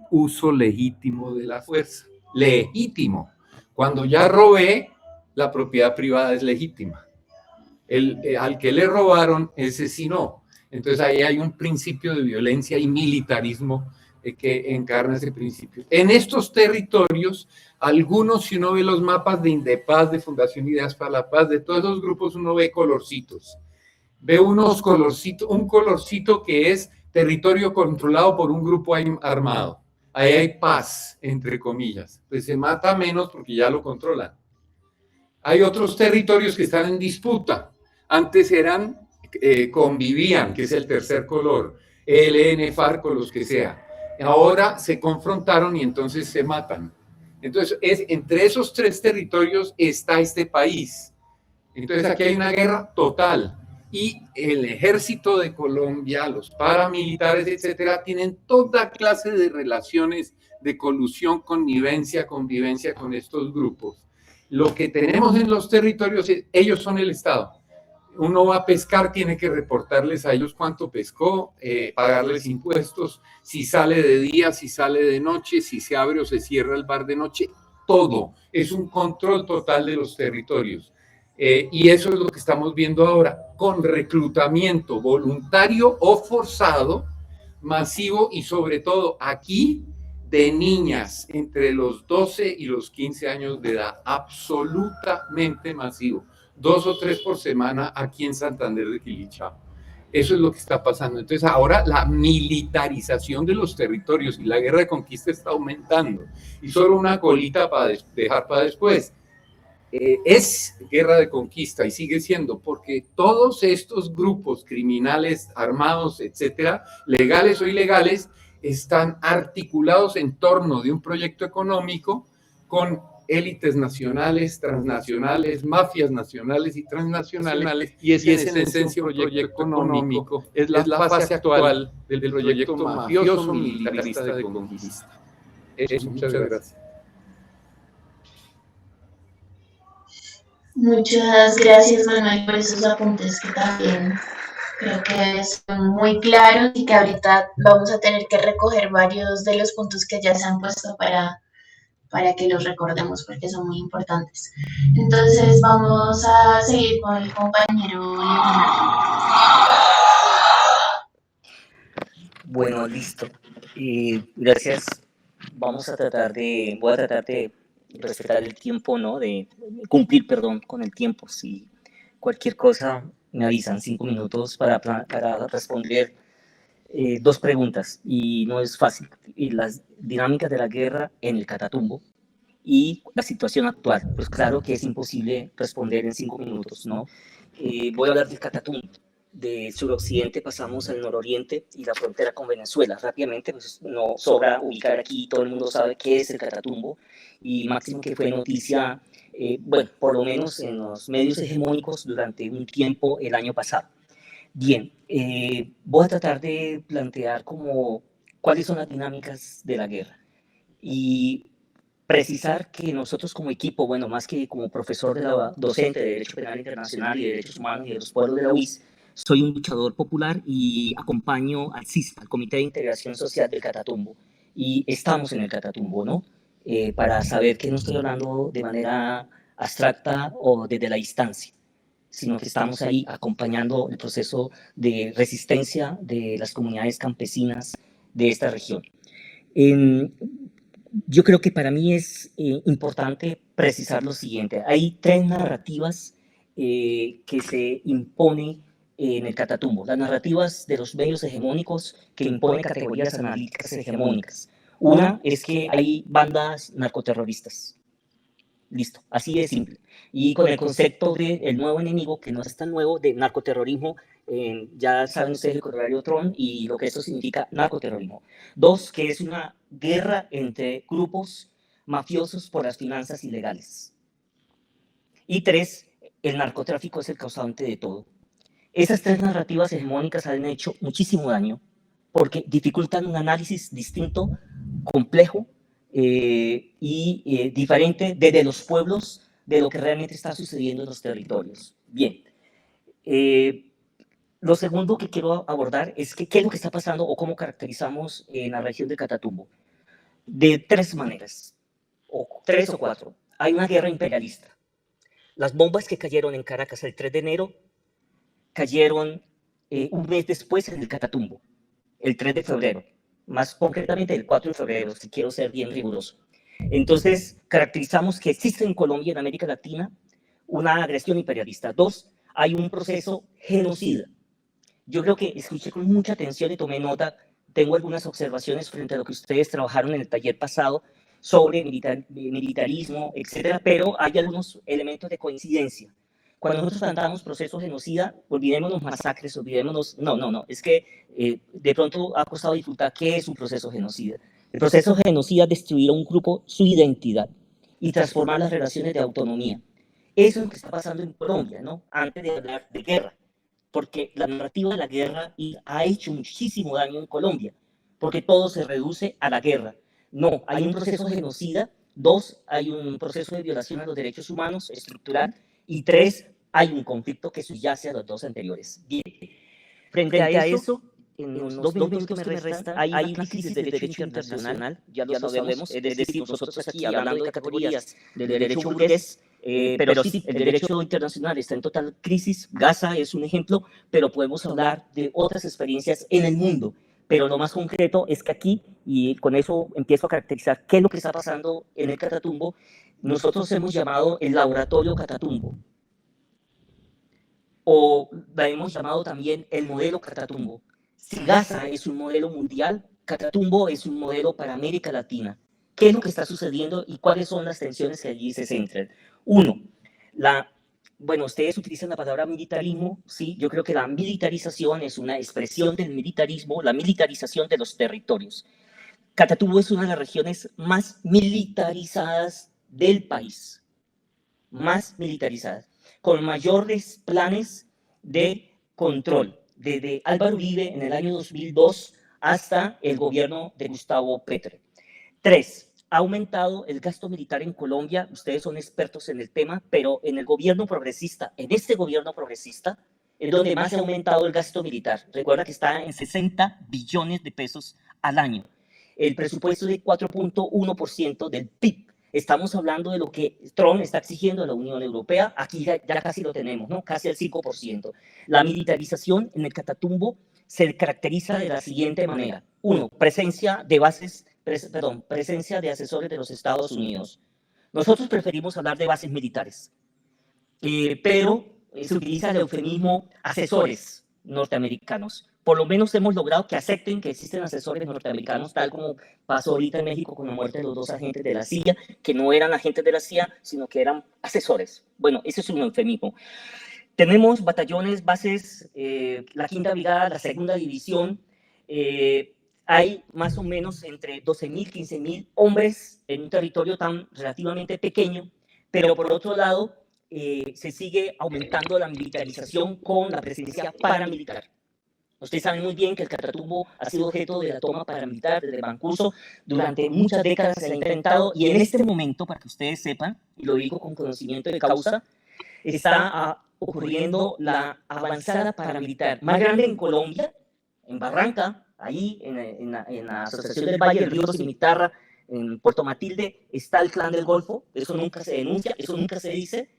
uso legítimo de la fuerza. Legítimo. Cuando ya robé, la propiedad privada es legítima. Al que le robaron, ese sí no. Entonces ahí hay un principio de violencia y militarismo que encarna ese principio. En estos territorios, algunos, si uno ve los mapas de Indepaz, de Fundación Ideas para la Paz, de todos esos grupos, uno ve colorcitos. Ve unos colorcitos, un colorcito que es territorio controlado por un grupo armado. Ahí hay paz, entre comillas. Pues se mata menos porque ya lo controlan. Hay otros territorios que están en disputa. Antes convivían, que es el tercer color, ELN, FARC o los que sea. Ahora se confrontaron y entonces se matan. Entonces, entre esos tres territorios está este país. Entonces, aquí hay una guerra total. Y el ejército de Colombia, los paramilitares, etcétera, tienen toda clase de relaciones de colusión, convivencia con estos grupos. Lo que tenemos en los territorios, ellos son el Estado. Uno va a pescar, tiene que reportarles a ellos cuánto pescó, pagarles impuestos, si sale de día, si sale de noche, si se abre o se cierra el bar de noche, todo. Es un control total de los territorios. Y eso es lo que estamos viendo ahora, con reclutamiento voluntario o forzado, masivo y sobre todo aquí de niñas entre los 12 y los 15 años de edad, absolutamente masivo. 2 o 3 por semana aquí en Santander de Quilichao. Eso es lo que está pasando. Entonces ahora la militarización de los territorios y la guerra de conquista está aumentando. Y solo una colita para dejar para después. Es guerra de conquista y sigue siendo porque todos estos grupos criminales armados, etcétera, legales o ilegales, están articulados en torno de un proyecto económico con élites nacionales, transnacionales, mafias nacionales y transnacionales, y es en esencia un proyecto económico, es la fase actual del proyecto mafioso militarista de conquista. Muchas gracias. Muchas gracias, Manuel, por esos apuntes que también creo que son muy claros y que ahorita vamos a tener que recoger varios de los puntos que ya se han puesto para que los recordemos porque son muy importantes. Entonces vamos a seguir con el compañero Leonardo. Bueno, listo. Gracias. Voy a tratar de respetar el tiempo, ¿no? De cumplir, perdón, con el tiempo. Si cualquier cosa me avisan, 5 minutos para responder 2 preguntas. Y no es fácil. Y las dinámicas de la guerra en el Catatumbo y la situación actual. Pues claro que es imposible responder en 5 minutos, ¿no? Voy a hablar del Catatumbo. De suroccidente pasamos al nororiente y la frontera con Venezuela. Rápidamente, pues no sobra ubicar aquí, todo el mundo sabe qué es el Catatumbo y máximo que fue noticia, bueno, por lo menos en los medios hegemónicos durante un tiempo el año pasado. Bien, voy a tratar de plantear cuáles son las dinámicas de la guerra y precisar que nosotros como equipo, bueno, más que como profesor docente de Derecho Penal Internacional y de Derechos Humanos y de los Pueblos de la UIS, soy un luchador popular y acompaño al CISPA, al Comité de Integración Social del Catatumbo. Y estamos en el Catatumbo, ¿no? Para saber que no estoy hablando de manera abstracta o desde la distancia, sino que estamos ahí acompañando el proceso de resistencia de las comunidades campesinas de esta región. Yo creo que para mí es importante precisar lo siguiente. Hay 3 narrativas que se impone en el Catatumbo, las narrativas de los medios hegemónicos que imponen categorías analíticas hegemónicas. Una es que hay bandas narcoterroristas. Listo, así de simple. Y con el concepto del nuevo enemigo, que no es tan nuevo, de narcoterrorismo, ya saben ustedes el corolario Tron y lo que eso significa narcoterrorismo. Dos, que es una guerra entre grupos mafiosos por las finanzas ilegales. Y tres, el narcotráfico es el causante de todo. Esas tres narrativas hegemónicas han hecho muchísimo daño porque dificultan un análisis distinto, complejo y diferente desde los pueblos de lo que realmente está sucediendo en los territorios. Bien, lo segundo que quiero abordar es qué es lo que está pasando o cómo caracterizamos en la región de Catatumbo. De tres maneras, o tres o cuatro. Hay una guerra imperialista. Las bombas que cayeron en Caracas el 3 de enero cayeron un mes después en el Catatumbo, el 3 de febrero, más concretamente el 4 de febrero, si quiero ser bien riguroso. Entonces, caracterizamos que existe en Colombia y en América Latina una agresión imperialista. Dos, hay un proceso genocida. Yo creo que escuché con mucha atención y tomé nota, tengo algunas observaciones frente a lo que ustedes trabajaron en el taller pasado sobre militarismo, etcétera, pero hay algunos elementos de coincidencia. Cuando nosotros tratamos proceso genocida, olvidémonos masacres, olvidémonos, no, es que de pronto ha costado disfrutar qué es un proceso genocida. El proceso genocida es destruir a un grupo su identidad y transformar las relaciones de autonomía. Eso es lo que está pasando en Colombia, ¿no? Antes de hablar de guerra, porque la narrativa de la guerra ha hecho muchísimo daño en Colombia, porque todo se reduce a la guerra. No, hay un proceso genocida, dos, hay un proceso de violación a los derechos humanos estructural, y tres, hay un conflicto que subyace a los dos anteriores. Bien, frente a eso, en los 2 minutos que me restan, hay una crisis del derecho internacional, ya lo sabemos, es decir, nosotros aquí hablando de categorías del derecho burgués, pero sí, el derecho internacional está en total crisis. Gaza es un ejemplo, pero podemos hablar de otras experiencias en el mundo. Pero lo más concreto es que aquí, y con eso empiezo a caracterizar qué es lo que está pasando en el Catatumbo, nosotros hemos llamado el laboratorio Catatumbo, o la hemos llamado también el modelo Catatumbo. Si Gaza es un modelo mundial, Catatumbo es un modelo para América Latina. ¿Qué es lo que está sucediendo y cuáles son las tensiones que allí se centran? Uno, bueno, ustedes utilizan la palabra militarismo, sí, yo creo que la militarización es una expresión del militarismo, la militarización de los territorios. Catatumbo es una de las regiones más militarizadas del país, más militarizadas, con mayores planes de control, desde Álvaro Uribe en el año 2002 hasta el gobierno de Gustavo Petro. Tres, ha aumentado el gasto militar en Colombia, ustedes son expertos en el tema, pero en el gobierno progresista, en este gobierno progresista, es donde más ha aumentado el gasto militar. Recuerda que está en 60 billones de pesos al año. El presupuesto de 4.1% del PIB. Estamos hablando de lo que Trump está exigiendo a la Unión Europea. Aquí ya casi lo tenemos, ¿no? Casi el 5%. La militarización en el Catatumbo se caracteriza de la siguiente manera. Uno, presencia de presencia de asesores de los Estados Unidos. Nosotros preferimos hablar de bases militares, pero se utiliza el eufemismo asesores norteamericanos. Por lo menos hemos logrado que acepten que existen asesores norteamericanos, tal como pasó ahorita en México con la muerte de los 2 agentes de la CIA, que no eran agentes de la CIA, sino que eran asesores. Bueno, ese es un eufemismo. Tenemos batallones, bases, la 5ª Brigada, la 2ª División. Hay más o menos entre 12.000, 15.000 hombres en un territorio tan relativamente pequeño, pero por otro lado, se sigue aumentando la militarización con la presencia paramilitar. Ustedes saben muy bien que el Catatumbo ha sido objeto de la toma paramilitar desde Mancuso. Durante muchas décadas se ha intentado, y en este momento, para que ustedes sepan, y lo digo con conocimiento de causa, está ocurriendo la avanzada paramilitar más grande en Colombia, en Barranca, ahí en la Asociación del Valle del Río Cimitarra, en Puerto Matilde, está el Clan del Golfo. Eso nunca se denuncia, eso nunca se dice.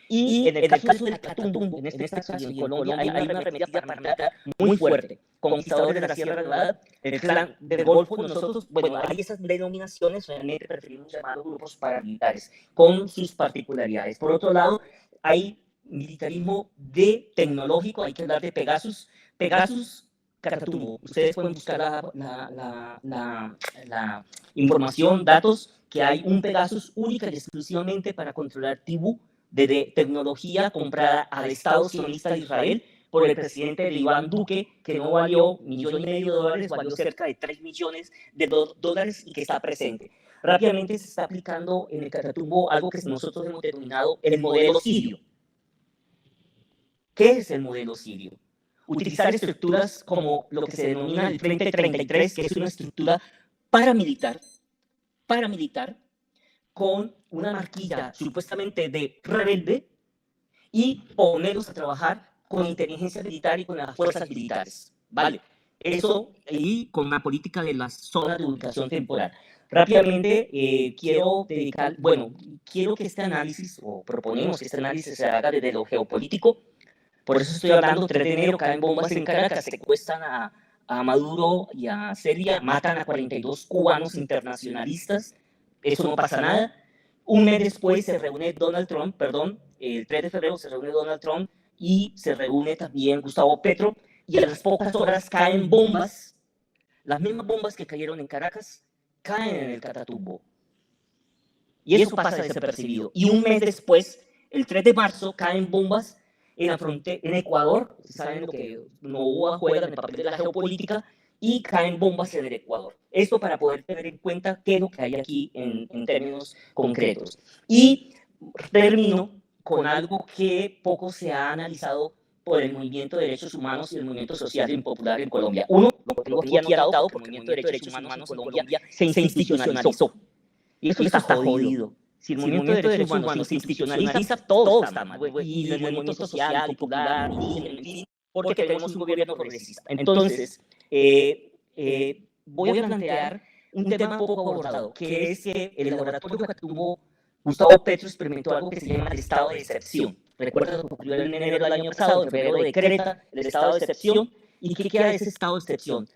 Y en el caso del Catatumbo, en este caso y en Colombia, hay una arremetida paramilitar muy fuerte. Conquistadores de la Sierra Nevada, el Clan del Golfo. Nosotros, bueno, hay esas denominaciones, realmente preferimos llamarlos grupos paramilitares, con sus particularidades. Por otro lado, hay militarismo de tecnológico, hay que hablar de Pegasus. Pegasus, Catatumbo. Ustedes pueden buscar la información, datos, que hay un Pegasus única y exclusivamente para controlar Tibú, de tecnología comprada al Estado sionista de Israel por el presidente Iván Duque, que no valió $1,500,000, valió cerca de $3 millones y que está presente. Rápidamente se está aplicando en el Catatumbo algo que nosotros hemos denominado el modelo sirio. ¿Qué es el modelo sirio? Utilizar estructuras como lo que se denomina el Frente 33, que es una estructura paramilitar, con una marquilla supuestamente de rebelde, y ponerlos a trabajar con inteligencia militar y con las fuerzas militares, ¿vale? Eso, y con la política de las zonas de ubicación temporal. Rápidamente, quiero que este análisis, o proponemos que este análisis se haga desde lo geopolítico. Por eso estoy hablando, 3 de enero caen bombas en Caracas, secuestran a Maduro y a Celia, matan a 42 cubanos internacionalistas, eso no pasa nada. Un mes después se reúne Donald Trump, el 3 de febrero se reúne Donald Trump y se reúne también Gustavo Petro, y a las pocas horas caen bombas, las mismas bombas que cayeron en Caracas, caen en el Catatumbo. Y eso pasa desapercibido. Y un mes después, el 3 de marzo, caen bombas en Ecuador. Saben lo que Novoa juega en el papel de la geopolítica, y caen bombas en el Ecuador. Esto para poder tener en cuenta qué es lo que hay aquí en términos concretos. Y termino con algo que poco se ha analizado por el movimiento de derechos humanos y el movimiento social y popular en Colombia. Uno, lo tengo aquí anotado, porque el movimiento de derechos humanos en Colombia se institucionalizó. Y eso está jodido. Si el movimiento de derechos humanos se institucionaliza, todo está mal. Y el movimiento social, popular, indígena, en fin, porque tenemos un gobierno progresista. Entonces, voy a plantear un tema poco abordado, que es que el laboratorio que tuvo Gustavo Petro experimentó algo que se llama el estado de excepción. Recuerda lo que ocurrió en enero del año pasado, en febrero decreta el estado de excepción. ¿Y qué queda de ese estado de excepción?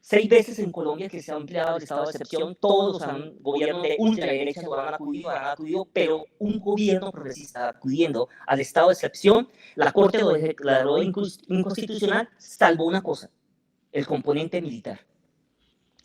6 veces en Colombia que se ha empleado el estado de excepción, todos los gobiernos de ultraderecha lo han acudido, pero un gobierno progresista acudiendo al estado de excepción, la Corte lo declaró inconstitucional, salvo una cosa: el componente militar.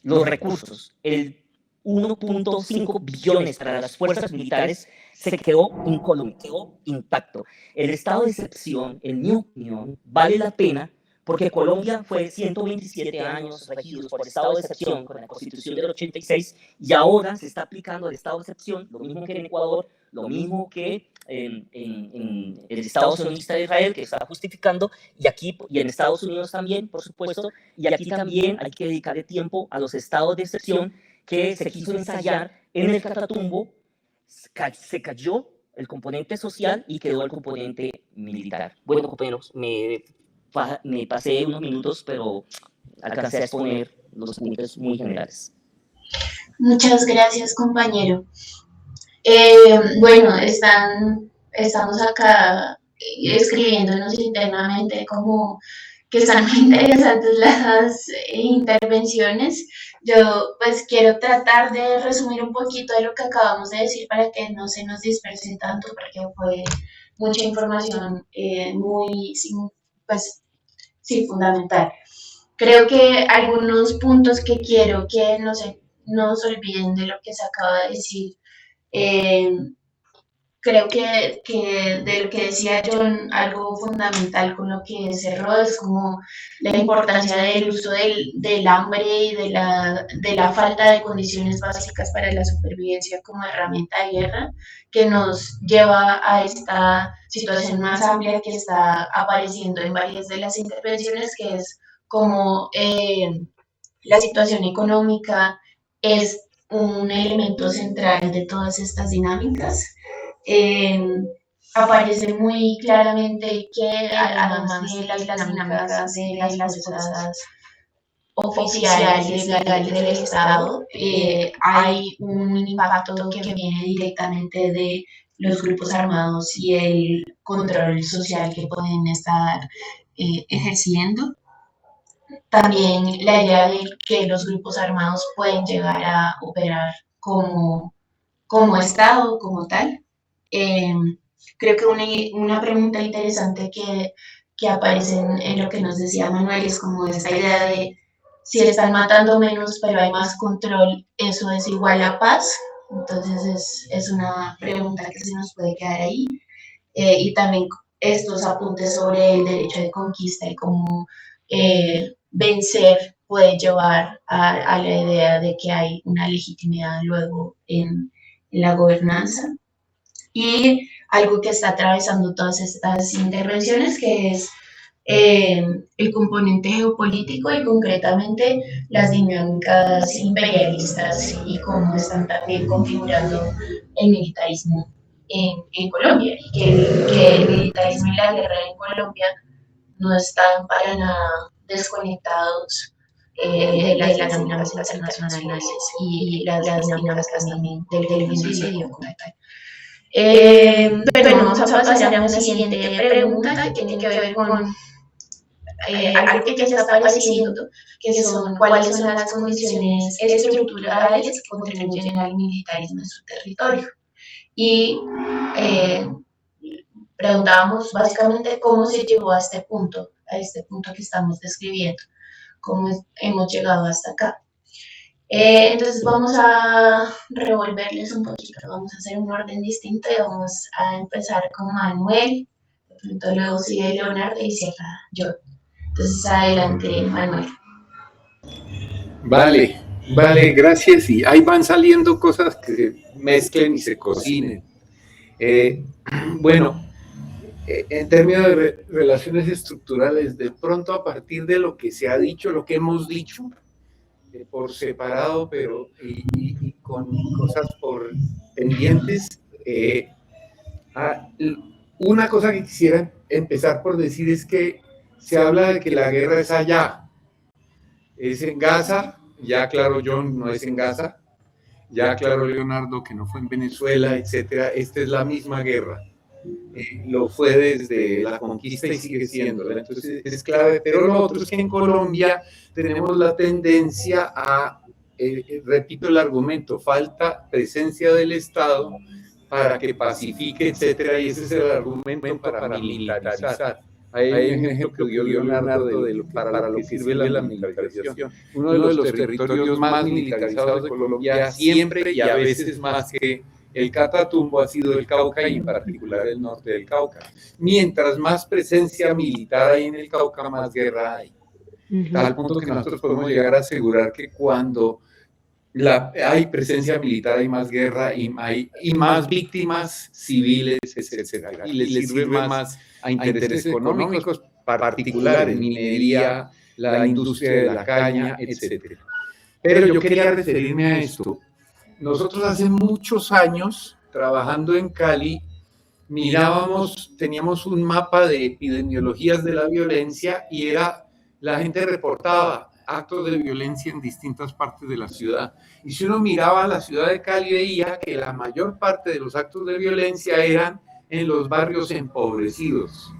Los recursos, el 1.5 billones para las fuerzas militares, se quedó incólume, quedó intacto. El estado de excepción, en mi opinión, vale la pena, porque Colombia fue 127 años regidos por estado de excepción con la Constitución del 86, y ahora se está aplicando el estado de excepción, lo mismo que en Ecuador, lo mismo que en el Estado sionista de Israel, que está justificando, y aquí y en Estados Unidos también, por supuesto, y aquí también hay que dedicarle tiempo a los estados de excepción que se quiso ensayar en el Catatumbo. Se cayó el componente social y quedó el componente militar. Bueno, compañeros, me pasé unos minutos, pero alcancé a exponer los puntos muy generales. Muchas gracias, compañero. Bueno, estamos acá escribiéndonos internamente como que están muy interesantes las intervenciones. Yo pues quiero tratar de resumir un poquito de lo que acabamos de decir para que no se nos disperse tanto, porque fue mucha información muy, pues, sí, fundamental. Creo que algunos puntos que quiero que no se nos olviden de lo que se acaba de decir. Creo que de lo que decía John, algo fundamental con lo que cerró es como la importancia del uso del hambre y de la falta de condiciones básicas para la supervivencia como herramienta de guerra, que nos lleva a esta situación más amplia que está apareciendo en varias de las intervenciones, que es como la situación económica es un elemento central de todas estas dinámicas. Aparece muy claramente que además de las dinámicas de las fuerzas oficiales legales del Estado, hay un impacto que viene directamente de los grupos armados y el control social que pueden estar ejerciendo. También la idea de que los grupos armados pueden llegar a operar como Estado, como tal. Creo que una pregunta interesante que aparece en lo que nos decía Manuel es como esta idea de si están matando menos pero hay más control, ¿eso es igual a paz? Entonces es una pregunta que se nos puede quedar ahí. Y también estos apuntes sobre el derecho de conquista y cómo vencer puede llevar a la idea de que hay una legitimidad luego en la gobernanza. Y algo que está atravesando todas estas intervenciones, que es el componente geopolítico y concretamente las dinámicas imperialistas y cómo están también configurando el militarismo en Colombia, y que el militarismo y la guerra en Colombia no están para nada desconectados de las dinámicas internacionales y las dinámicas también del feminicidio como tal. Bueno, vamos a pasar a una siguiente pregunta que tiene que ver con algo que ya está apareciendo, que son cuáles son las condiciones estructurales que contribuyen al militarismo en su territorio. Y preguntábamos básicamente cómo se llegó a este punto que estamos describiendo, cómo hemos llegado hasta acá. Entonces vamos a revolverles un poquito, vamos a hacer un orden distinto y vamos a empezar con Manuel, de pronto luego sigue Leonardo y cierra yo. Entonces adelante, Manuel. Vale, gracias. Y ahí van saliendo cosas que se mezclen y se cocinen. Bueno, en términos de relaciones estructurales, de pronto a partir de lo que se ha dicho, lo que hemos dicho, por separado, pero y con cosas por pendientes. Una cosa que quisiera empezar por decir es que se habla de que la guerra es allá, es en Gaza, ya claro John, no es en Gaza, ya claro Leonardo que no fue en Venezuela, etcétera. Esta es la misma guerra. Lo fue desde la conquista y sigue siendo, entonces es clave, pero lo otro es que en Colombia tenemos la tendencia a, repito el argumento, falta presencia del Estado para que pacifique, etcétera, y ese es el argumento para militarizar. Hay un ejemplo que dio Leonardo de para lo que sirve la militarización. Uno de los territorios más militarizados de Colombia siempre y a veces más que el Catatumbo ha sido el Cauca y en particular el norte del Cauca. Mientras más presencia militar hay en el Cauca, más guerra hay. Tal punto que nosotros podemos llegar a asegurar que cuando hay presencia militar hay más guerra y más víctimas civiles, etc. Y les sirve más a intereses económicos particulares, minería, la industria de la caña, etc. Pero yo quería referirme a esto. Nosotros hace muchos años, trabajando en Cali, teníamos un mapa de epidemiologías de la violencia y la gente reportaba actos de violencia en distintas partes de la ciudad. Y si uno miraba la ciudad de Cali, veía que la mayor parte de los actos de violencia eran en los barrios empobrecidos.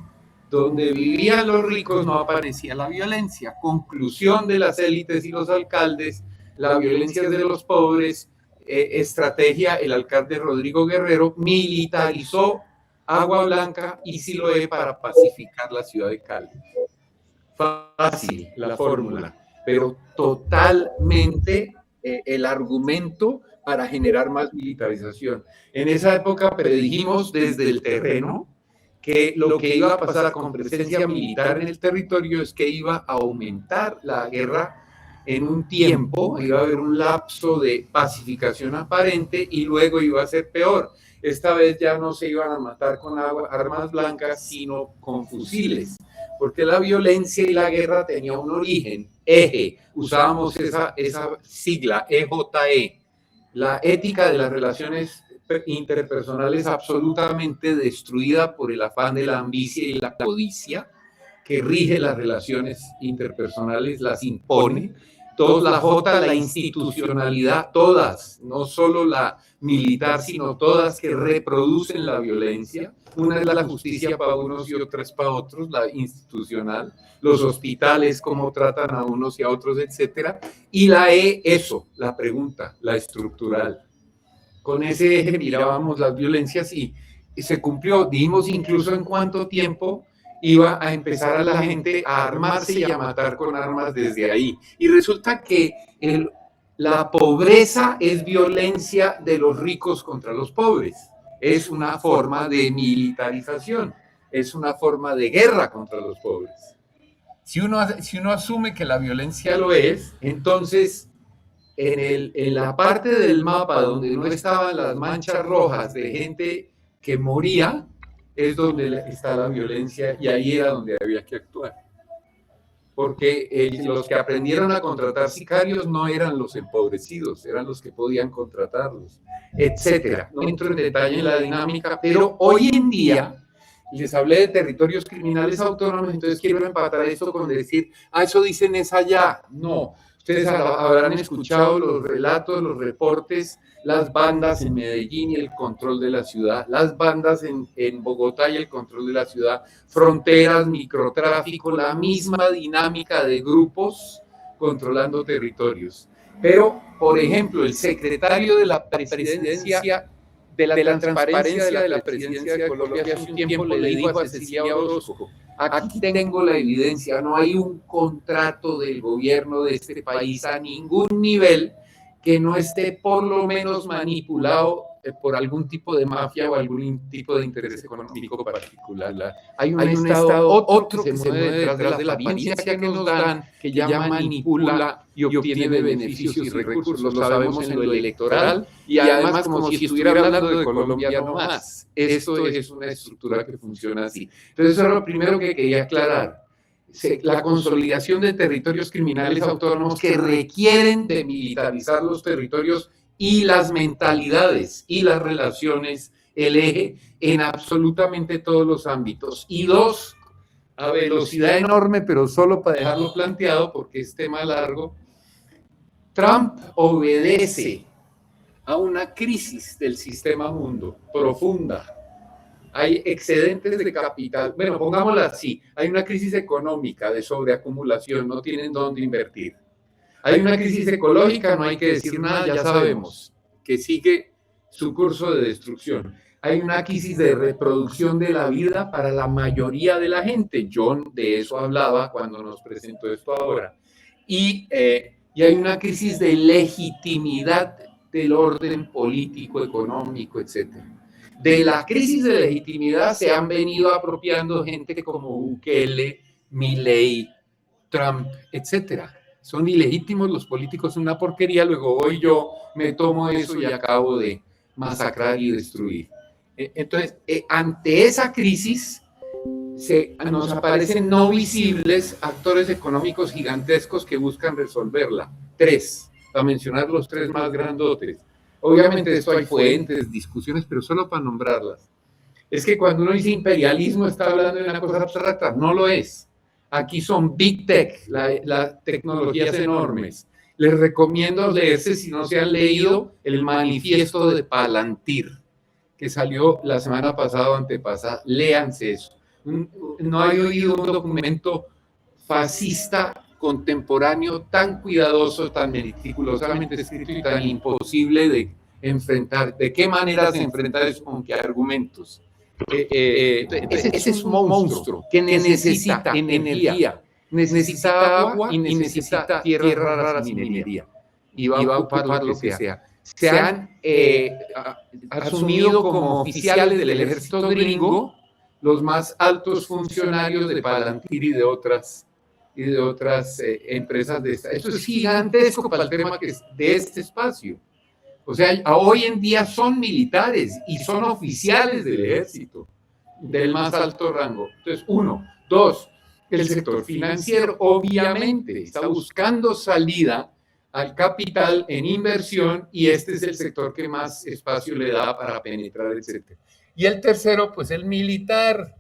Donde vivían los ricos no aparecía la violencia. Conclusión de las élites y los alcaldes, la violencia es de los pobres. Estrategia, el alcalde Rodrigo Guerrero militarizó Agua Blanca y Siloé para pacificar la ciudad de Cali. Fácil la fórmula, pero totalmente el argumento para generar más militarización. En esa época predijimos desde el terreno que lo que iba a pasar con presencia militar en el territorio es que iba a aumentar la guerra en un tiempo, iba a haber un lapso de pacificación aparente y luego iba a ser peor. Esta vez ya no se iban a matar con armas blancas, sino con fusiles, porque la violencia y la guerra tenían un origen, eje, usábamos esa sigla, EJE. La ética de las relaciones interpersonales absolutamente destruida por el afán de la ambicia y la codicia que rige las relaciones interpersonales, las impone. La J, la institucionalidad, todas, no solo la militar, sino todas que reproducen la violencia. Una es la justicia para unos y otras para otros, la institucional, los hospitales, cómo tratan a unos y a otros, etcétera. Y la E, eso, la pregunta, la estructural. Con ese eje mirábamos las violencias y se cumplió. Dijimos incluso en cuánto tiempo iba a empezar a la gente a armarse y a matar con armas desde ahí. Y resulta que la pobreza es violencia de los ricos contra los pobres. Es una forma de militarización, es una forma de guerra contra los pobres. Si uno asume que la violencia lo es, entonces en la parte del mapa donde no estaban las manchas rojas de gente que moría, es donde está la violencia y ahí era donde había que actuar. Porque los que aprendieron a contratar sicarios no eran los empobrecidos, eran los que podían contratarlos, etcétera. No entro en detalle en la dinámica, pero hoy en día les hablé de territorios criminales autónomos, entonces quiero empatar esto con decir, eso dicen es allá. No, ustedes habrán escuchado los relatos, los reportes, las bandas en Medellín y el control de la ciudad, las bandas en Bogotá y el control de la ciudad, fronteras, microtráfico, la misma dinámica de grupos controlando territorios. Pero, por ejemplo, el secretario de la presidencia de la transparencia de la presidencia de Colombia hace un tiempo le dijo a Cecilia Orozco, aquí tengo la evidencia, no hay un contrato del gobierno de este país a ningún nivel que no esté por lo menos manipulado por algún tipo de mafia o algún tipo de interés económico particular. Hay un Estado, otro que se mueve detrás de la apariencia que nos dan, que ya manipula y obtiene beneficios y recursos. Lo sabemos en lo electoral y además como si estuviera hablando de Colombia no más. Esto es una estructura que funciona así. Entonces eso es lo primero que quería aclarar. La consolidación de territorios criminales autónomos que requieren de militarizar los territorios y las mentalidades y las relaciones, el eje en absolutamente todos los ámbitos. Y dos, a velocidad enorme, pero solo para dejarlo planteado porque es tema largo, Trump obedece a una crisis del sistema mundo profunda. Hay excedentes de capital, bueno, pongámoslo así, hay una crisis económica de sobreacumulación, no tienen dónde invertir. Hay una crisis ecológica, no hay que decir nada, ya sabemos, que sigue su curso de destrucción. Hay una crisis de reproducción de la vida para la mayoría de la gente. John de eso hablaba cuando nos presentó esto ahora. Y hay una crisis de legitimidad del orden político, económico, etcétera. De la crisis de legitimidad se han venido apropiando gente como Bukele, Milei, Trump, etcétera. Son ilegítimos los políticos, una porquería, luego voy yo, me tomo eso y acabo de masacrar y destruir. Entonces, ante esa crisis, nos aparecen no visibles actores económicos gigantescos que buscan resolverla. Tres, para mencionar los tres más grandotes. Obviamente esto hay fuentes, discusiones, pero solo para nombrarlas. Es que cuando uno dice imperialismo está hablando de una cosa abstracta, no lo es. Aquí son Big Tech, las tecnologías enormes. Les recomiendo leerse, si no se han leído, el manifiesto de Palantir, que salió la semana pasada o antepasada. Léanse eso. No he oído un documento fascista contemporáneo tan cuidadoso, tan meticulosamente escrito y tan imposible de enfrentar. ¿De qué manera se enfrenta eso? ¿Con qué argumentos? Ese es un monstruo que necesita energía, necesita agua y necesita tierras raras y minería. Y va a ocupar lo que sea. Se han asumido como oficiales del ejército gringo los más altos funcionarios de Palantir y de otras empresas de esta. Esto es gigantesco para el tema que es de este espacio. O sea, hoy en día son militares y son oficiales del ejército, del más alto rango. Entonces, uno. Dos, el sector financiero obviamente está buscando salida al capital en inversión y este es el sector que más espacio le da para penetrar, etc. Y el tercero, pues el militar.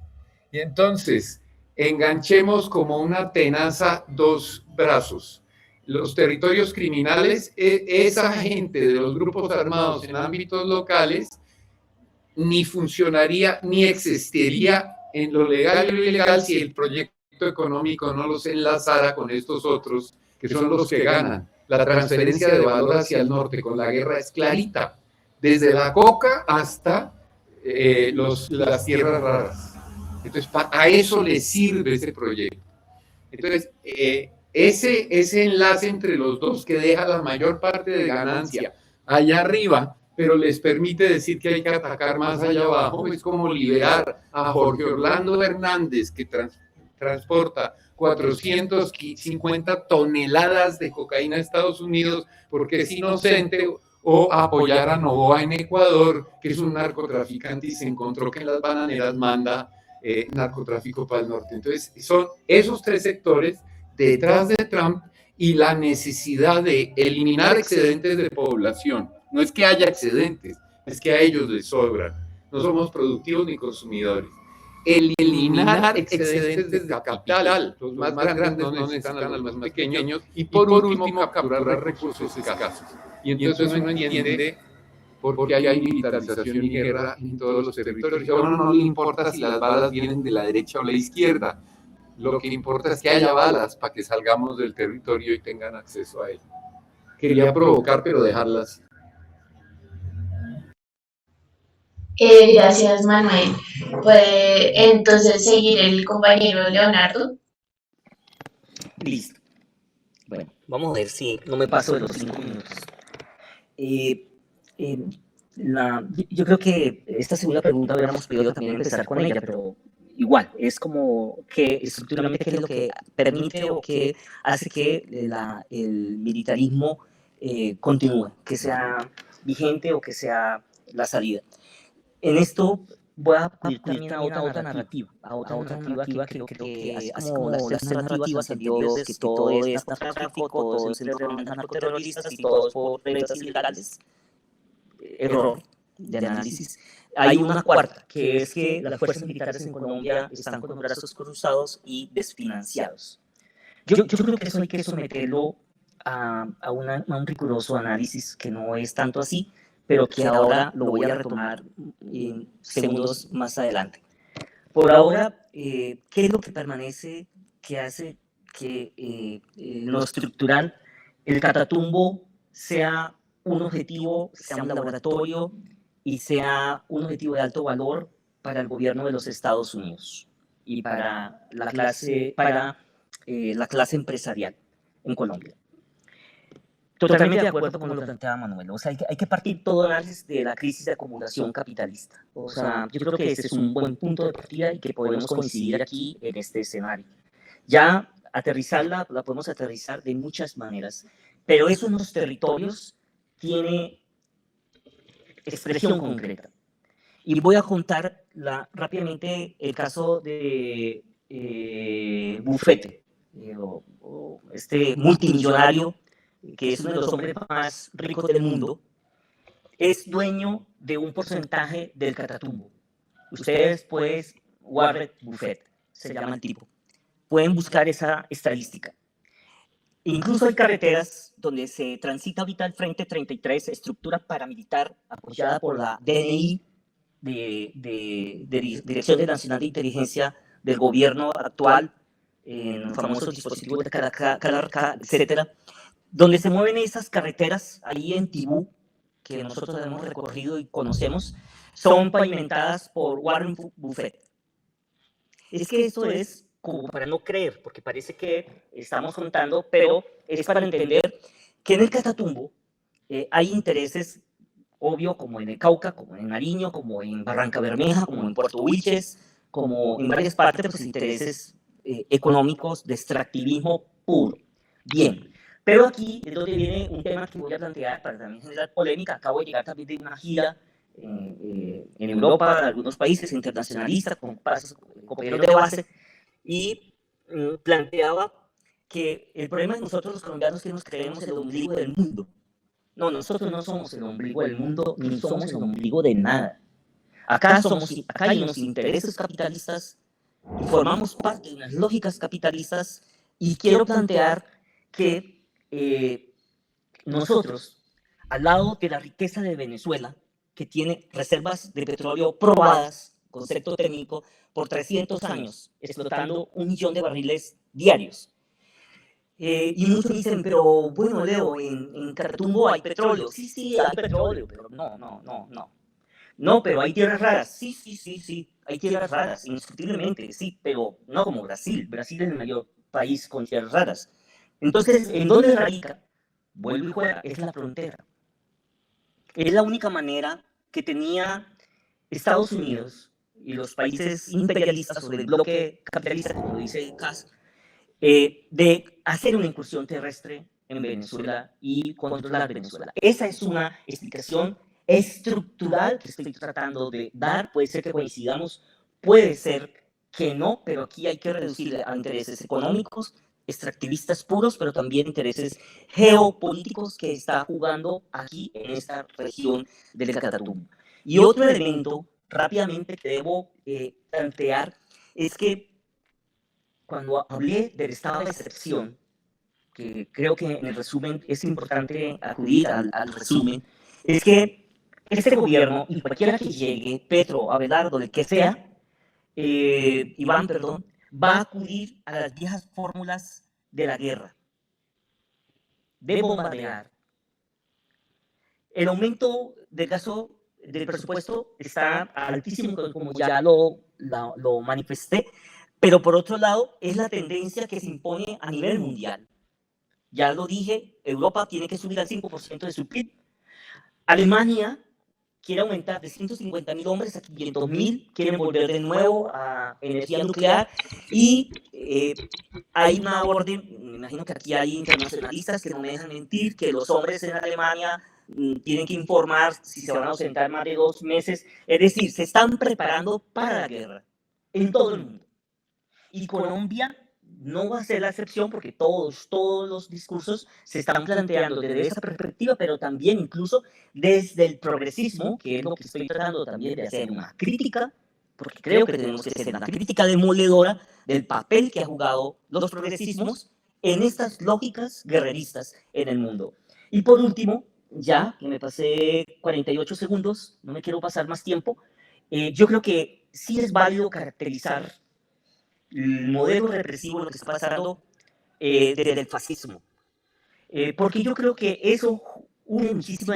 Y entonces, enganchemos como una tenaza dos brazos. Los territorios criminales, esa gente de los grupos armados en ámbitos locales, ni funcionaría ni existiría en lo legal y lo ilegal si el proyecto económico no los enlazara con estos otros, que son los que ganan. La transferencia de valor hacia el norte con la guerra es clarita, desde la coca hasta las tierras raras. Entonces, a eso le sirve ese proyecto. Entonces, ese enlace entre los dos que deja la mayor parte de ganancia allá arriba, pero les permite decir que hay que atacar más allá abajo, es como liberar a Jorge Orlando Hernández, que transporta 450 toneladas de cocaína a Estados Unidos porque es inocente, o apoyar a Novoa en Ecuador, que es un narcotraficante y se encontró que en las bananeras manda narcotráfico para el norte. Entonces, son esos tres sectores detrás de Trump y la necesidad de eliminar excedentes de población. No es que haya excedentes, es que a ellos les sobran. No somos productivos ni consumidores. Eliminar excedentes de capital. Los más grandes no necesitan a los más pequeños. Y por último, capturar recursos escasos. Y entonces uno entiende por qué hay militarización y guerra en todos los territorios. A uno no le importa si las balas vienen de la derecha o la izquierda. Lo que importa es que haya balas para que salgamos del territorio y tengan acceso a él. Quería provocar, pero dejarlas. Gracias, Manuel. Puede entonces seguir el compañero Leonardo. Listo. Bueno, vamos a ver si no me paso de los 5 minutos. Yo creo que esta segunda pregunta hubiéramos podido también empezar con ella, pero igual, es como que estructuralmente qué es lo que permite o que hace que el militarismo continúe, que sea vigente o que sea la salida. En esto voy a acudir también a otra narrativa, que creo que así como las tres narrativas anteriores, que todo es narcotráfico, todo es entre narcoterroristas y todo es por reglas ilegales, error de análisis. Hay una cuarta, que es que las fuerzas militares en Colombia están con los brazos cruzados y desfinanciados. Yo creo que eso hay que someterlo a un riguroso análisis, que no es tanto así, pero que ahora lo voy a retomar en segundos más adelante. Por ahora, ¿qué es lo que permanece, que hace que en lo estructural el Catatumbo sea un objetivo, sea un laboratorio y sea un objetivo de alto valor para el gobierno de los Estados Unidos y para la clase empresarial en Colombia? Totalmente de acuerdo con lo que planteaba Manuel. O sea, hay que partir todo análisis de la crisis de acumulación capitalista. O sea, yo creo que ese es un buen punto de partida y que podemos coincidir aquí en este escenario. Ya aterrizarla, la podemos aterrizar de muchas maneras, pero eso en los territorios tiene expresión concreta. Y voy a contar rápidamente el caso de Buffett, este multimillonario, que es uno de los hombres más ricos del mundo, es dueño de un porcentaje del Catatumbo. Ustedes, pues, Warren Buffett, se llama el tipo, pueden buscar esa estadística. Incluso hay carreteras donde se transita ahorita el Frente 33, estructura paramilitar apoyada por la DNI, de Dirección Nacional de Inteligencia del gobierno actual, en los famosos dispositivos de Calarca, etcétera, donde se mueven esas carreteras ahí en Tibú, que nosotros hemos recorrido y conocemos, son pavimentadas por Warren Buffett. Es que esto es como para no creer, porque parece que estamos contando, pero es para entender que en el Catatumbo hay intereses, obvio, como en el Cauca, como en Nariño, como en Barranca Bermeja, como en Puerto Wilches, como en varias partes, pues intereses económicos de extractivismo puro. Bien. Pero aquí es donde viene un tema que voy a plantear para también generar polémica. Acabo de llegar también de una gira en Europa, en algunos países internacionalistas, con compañeros de base, y planteaba que el problema de nosotros los colombianos es que nos creemos el ombligo del mundo. No, nosotros no somos el ombligo del mundo, ni somos el ombligo de nada. Acá hay unos intereses capitalistas y formamos parte de unas lógicas capitalistas, y quiero plantear que nosotros, al lado de la riqueza de Venezuela, que tiene reservas de petróleo probadas, concepto técnico, por 300 años, explotando 1 millón de barriles diarios. Y muchos dicen, pero bueno, Leo, en Catatumbo hay petróleo. Sí, hay petróleo, pero no. No, pero hay tierras raras. Sí, sí, sí, sí. Hay tierras raras, indiscutiblemente, sí, pero no como Brasil. Brasil es el mayor país con tierras raras. Entonces, ¿en dónde radica? Vuelve y juega, es la frontera. Es la única manera que tenía Estados Unidos y los países imperialistas o del bloque capitalista, como dice Kass, de hacer una incursión terrestre en Venezuela y controlar Venezuela. Esa es una explicación estructural que estoy tratando de dar. Puede ser que coincidamos, puede ser que no, pero aquí hay que reducir a intereses económicos, extractivistas puros, pero también intereses geopolíticos que está jugando aquí en esta región del Catatumbo. Y otro elemento rápidamente que debo plantear es que cuando hablé del estado de excepción, que creo que en el resumen es importante acudir al resumen, es que este gobierno y cualquiera que llegue, Petro, Abelardo, el que sea, Iván, perdón, va a acudir a las viejas fórmulas de la guerra, de bombardear. El aumento del gasto del presupuesto está altísimo, como ya lo manifesté, pero por otro lado es la tendencia que se impone a nivel mundial. Ya lo dije, Europa tiene que subir al 5% de su PIB. Alemania quiere aumentar de 150.000 hombres a 500.000, quieren volver de nuevo a energía nuclear y hay una orden, me imagino que aquí hay internacionalistas que no me dejan mentir, que los hombres en Alemania tienen que informar si se van a ausentar más de 2 meses, es decir, se están preparando para la guerra en todo el mundo. Y Colombia no va a ser la excepción porque todos los discursos se están planteando desde esa perspectiva, pero también incluso desde el progresismo, que es lo que estoy tratando también de hacer una crítica, porque creo que tenemos que hacer una crítica demoledora del papel que ha jugado los progresismos en estas lógicas guerreristas en el mundo. Y por último, ya que me pasé 48 segundos, no me quiero pasar más tiempo, yo creo que sí es válido caracterizar el modelo represivo, lo que está pasando desde el fascismo. Porque yo creo que eso une muchísimo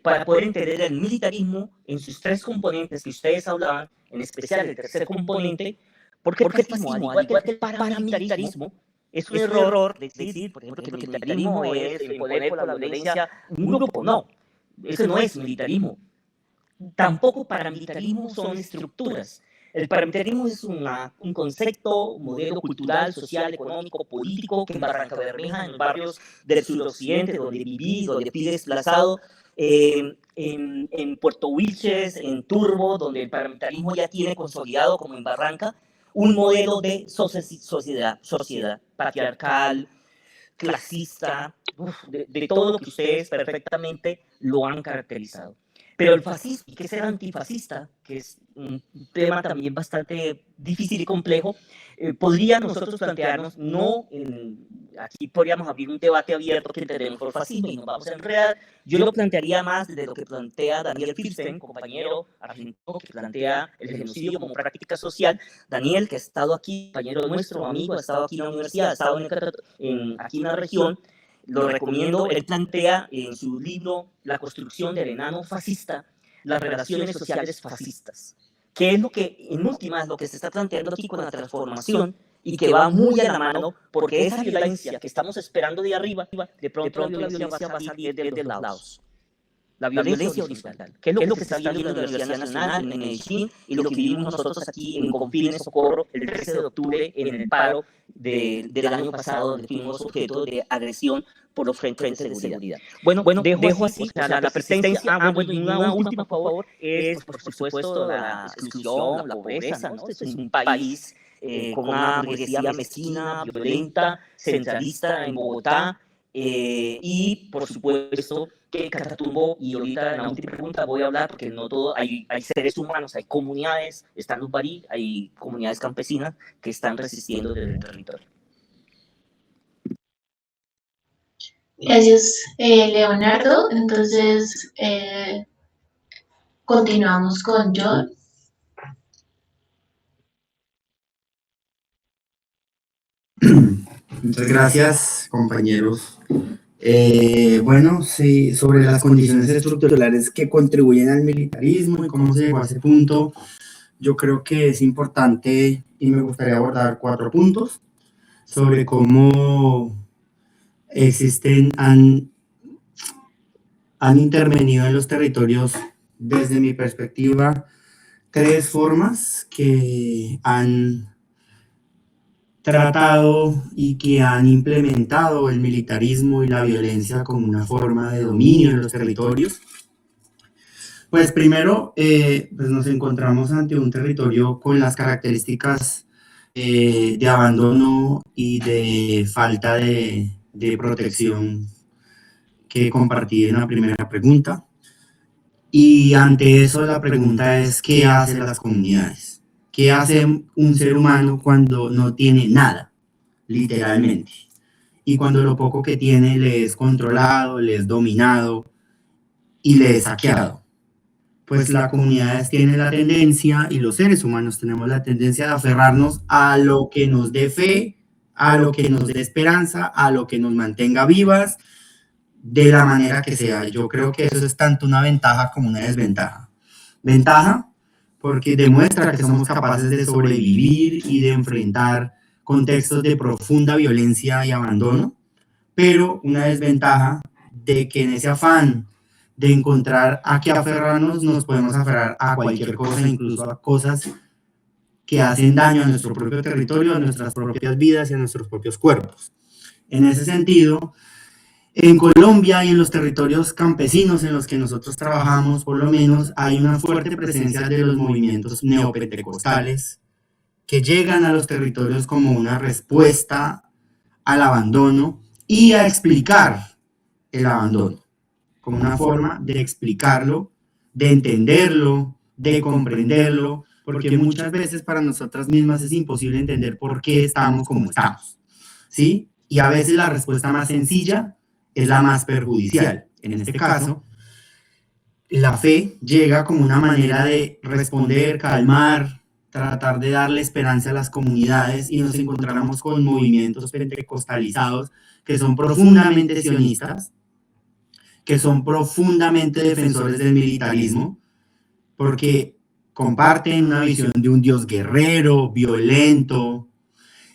para poder entender el militarismo en sus 3 componentes que ustedes hablaban, en especial el tercer componente, porque el fascismo, al igual que el paramilitarismo, es un error decir, por ejemplo, que el militarismo es imponer por la violencia un grupo. No, eso no es militarismo. Tampoco paramilitarismo son estructuras. El paramilitarismo es un concepto, un modelo cultural, social, económico, político que en Barranca Bermeja, en los barrios del suroccidente, donde viví, donde fui desplazado, en Puerto Wilches, en Turbo, donde el paramilitarismo ya tiene consolidado, como en Barranca, un modelo de sociedad patriarcal, clasista, de todo lo que ustedes perfectamente lo han caracterizado. Pero el fascismo, y que es el antifascista, que es un tema también bastante difícil y complejo, podría nosotros plantearnos, aquí podríamos abrir un debate abierto que entendemos por fascismo y nos vamos a enredar. Yo lo plantearía más desde lo que plantea Daniel Firsten, compañero argentino, que plantea el genocidio como práctica social. Daniel, que ha estado aquí, compañero nuestro, amigo, ha estado aquí en la universidad, ha estado aquí en la región, lo recomiendo. Él plantea en su libro La construcción del enano fascista las relaciones sociales fascistas, que es lo que en última es lo que se está planteando aquí con la transformación y que va muy a la mano, porque esa violencia que estamos esperando de arriba, de pronto la violencia va a salir desde los lados. La violencia horizontal, que es lo que se está viendo en la Universidad Nacional, en Medellín, y lo que vivimos nosotros aquí en Confines, Socorro, el 13 de octubre, en el paro del año pasado, donde fuimos objeto de agresión por los frentes de seguridad. Bueno, dejo así, o sea, la persistencia. Bueno, y una última, por favor, es, por supuesto, la exclusión, la pobreza, ¿no? Es un país con una burguesía mezquina, violenta, centralista en Bogotá, y, por supuesto, que Catatumbo, y ahorita en la última pregunta voy a hablar, porque no todo, hay seres humanos, hay comunidades, están los barí, hay comunidades campesinas que están resistiendo desde el territorio. Gracias, Leonardo. Entonces, continuamos con John. Muchas gracias, compañeros, Bueno, sí, sobre las condiciones estructurales que contribuyen al militarismo y cómo se llegó a ese punto, yo creo que es importante y me gustaría abordar 4 puntos sobre cómo han intervenido en los territorios desde mi perspectiva 3 formas que han tratado y que han implementado el militarismo y la violencia como una forma de dominio en los territorios. Pues primero, pues nos encontramos ante un territorio con las características de abandono y de falta de protección que compartí en la primera pregunta. Y ante eso la pregunta es, ¿qué hacen las comunidades? ¿Qué hace un ser humano cuando no tiene nada, literalmente? Y cuando lo poco que tiene le es controlado, le es dominado y le es saqueado. Pues las comunidades tienen la tendencia, y los seres humanos tenemos la tendencia de aferrarnos a lo que nos dé fe, a lo que nos dé esperanza, a lo que nos mantenga vivas, de la manera que sea. Yo creo que eso es tanto una ventaja como una desventaja. Ventaja porque demuestra que somos capaces de sobrevivir y de enfrentar contextos de profunda violencia y abandono, pero una desventaja de que en ese afán de encontrar a qué aferrarnos, nos podemos aferrar a cualquier cosa, incluso a cosas que hacen daño a nuestro propio territorio, a nuestras propias vidas y a nuestros propios cuerpos. En ese sentido, en Colombia y en los territorios campesinos en los que nosotros trabajamos, por lo menos, hay una fuerte presencia de los movimientos neopentecostales que llegan a los territorios como una respuesta al abandono y a explicar el abandono, como una forma de explicarlo, de entenderlo, de comprenderlo, porque muchas veces para nosotras mismas es imposible entender por qué estamos como estamos, ¿sí? Y a veces la respuesta más sencilla es la más perjudicial. En este caso, la fe llega como una manera de responder, calmar, tratar de darle esperanza a las comunidades, y nos encontramos con movimientos pentecostalizados que son profundamente sionistas, que son profundamente defensores del militarismo, porque comparten una visión de un Dios guerrero, violento,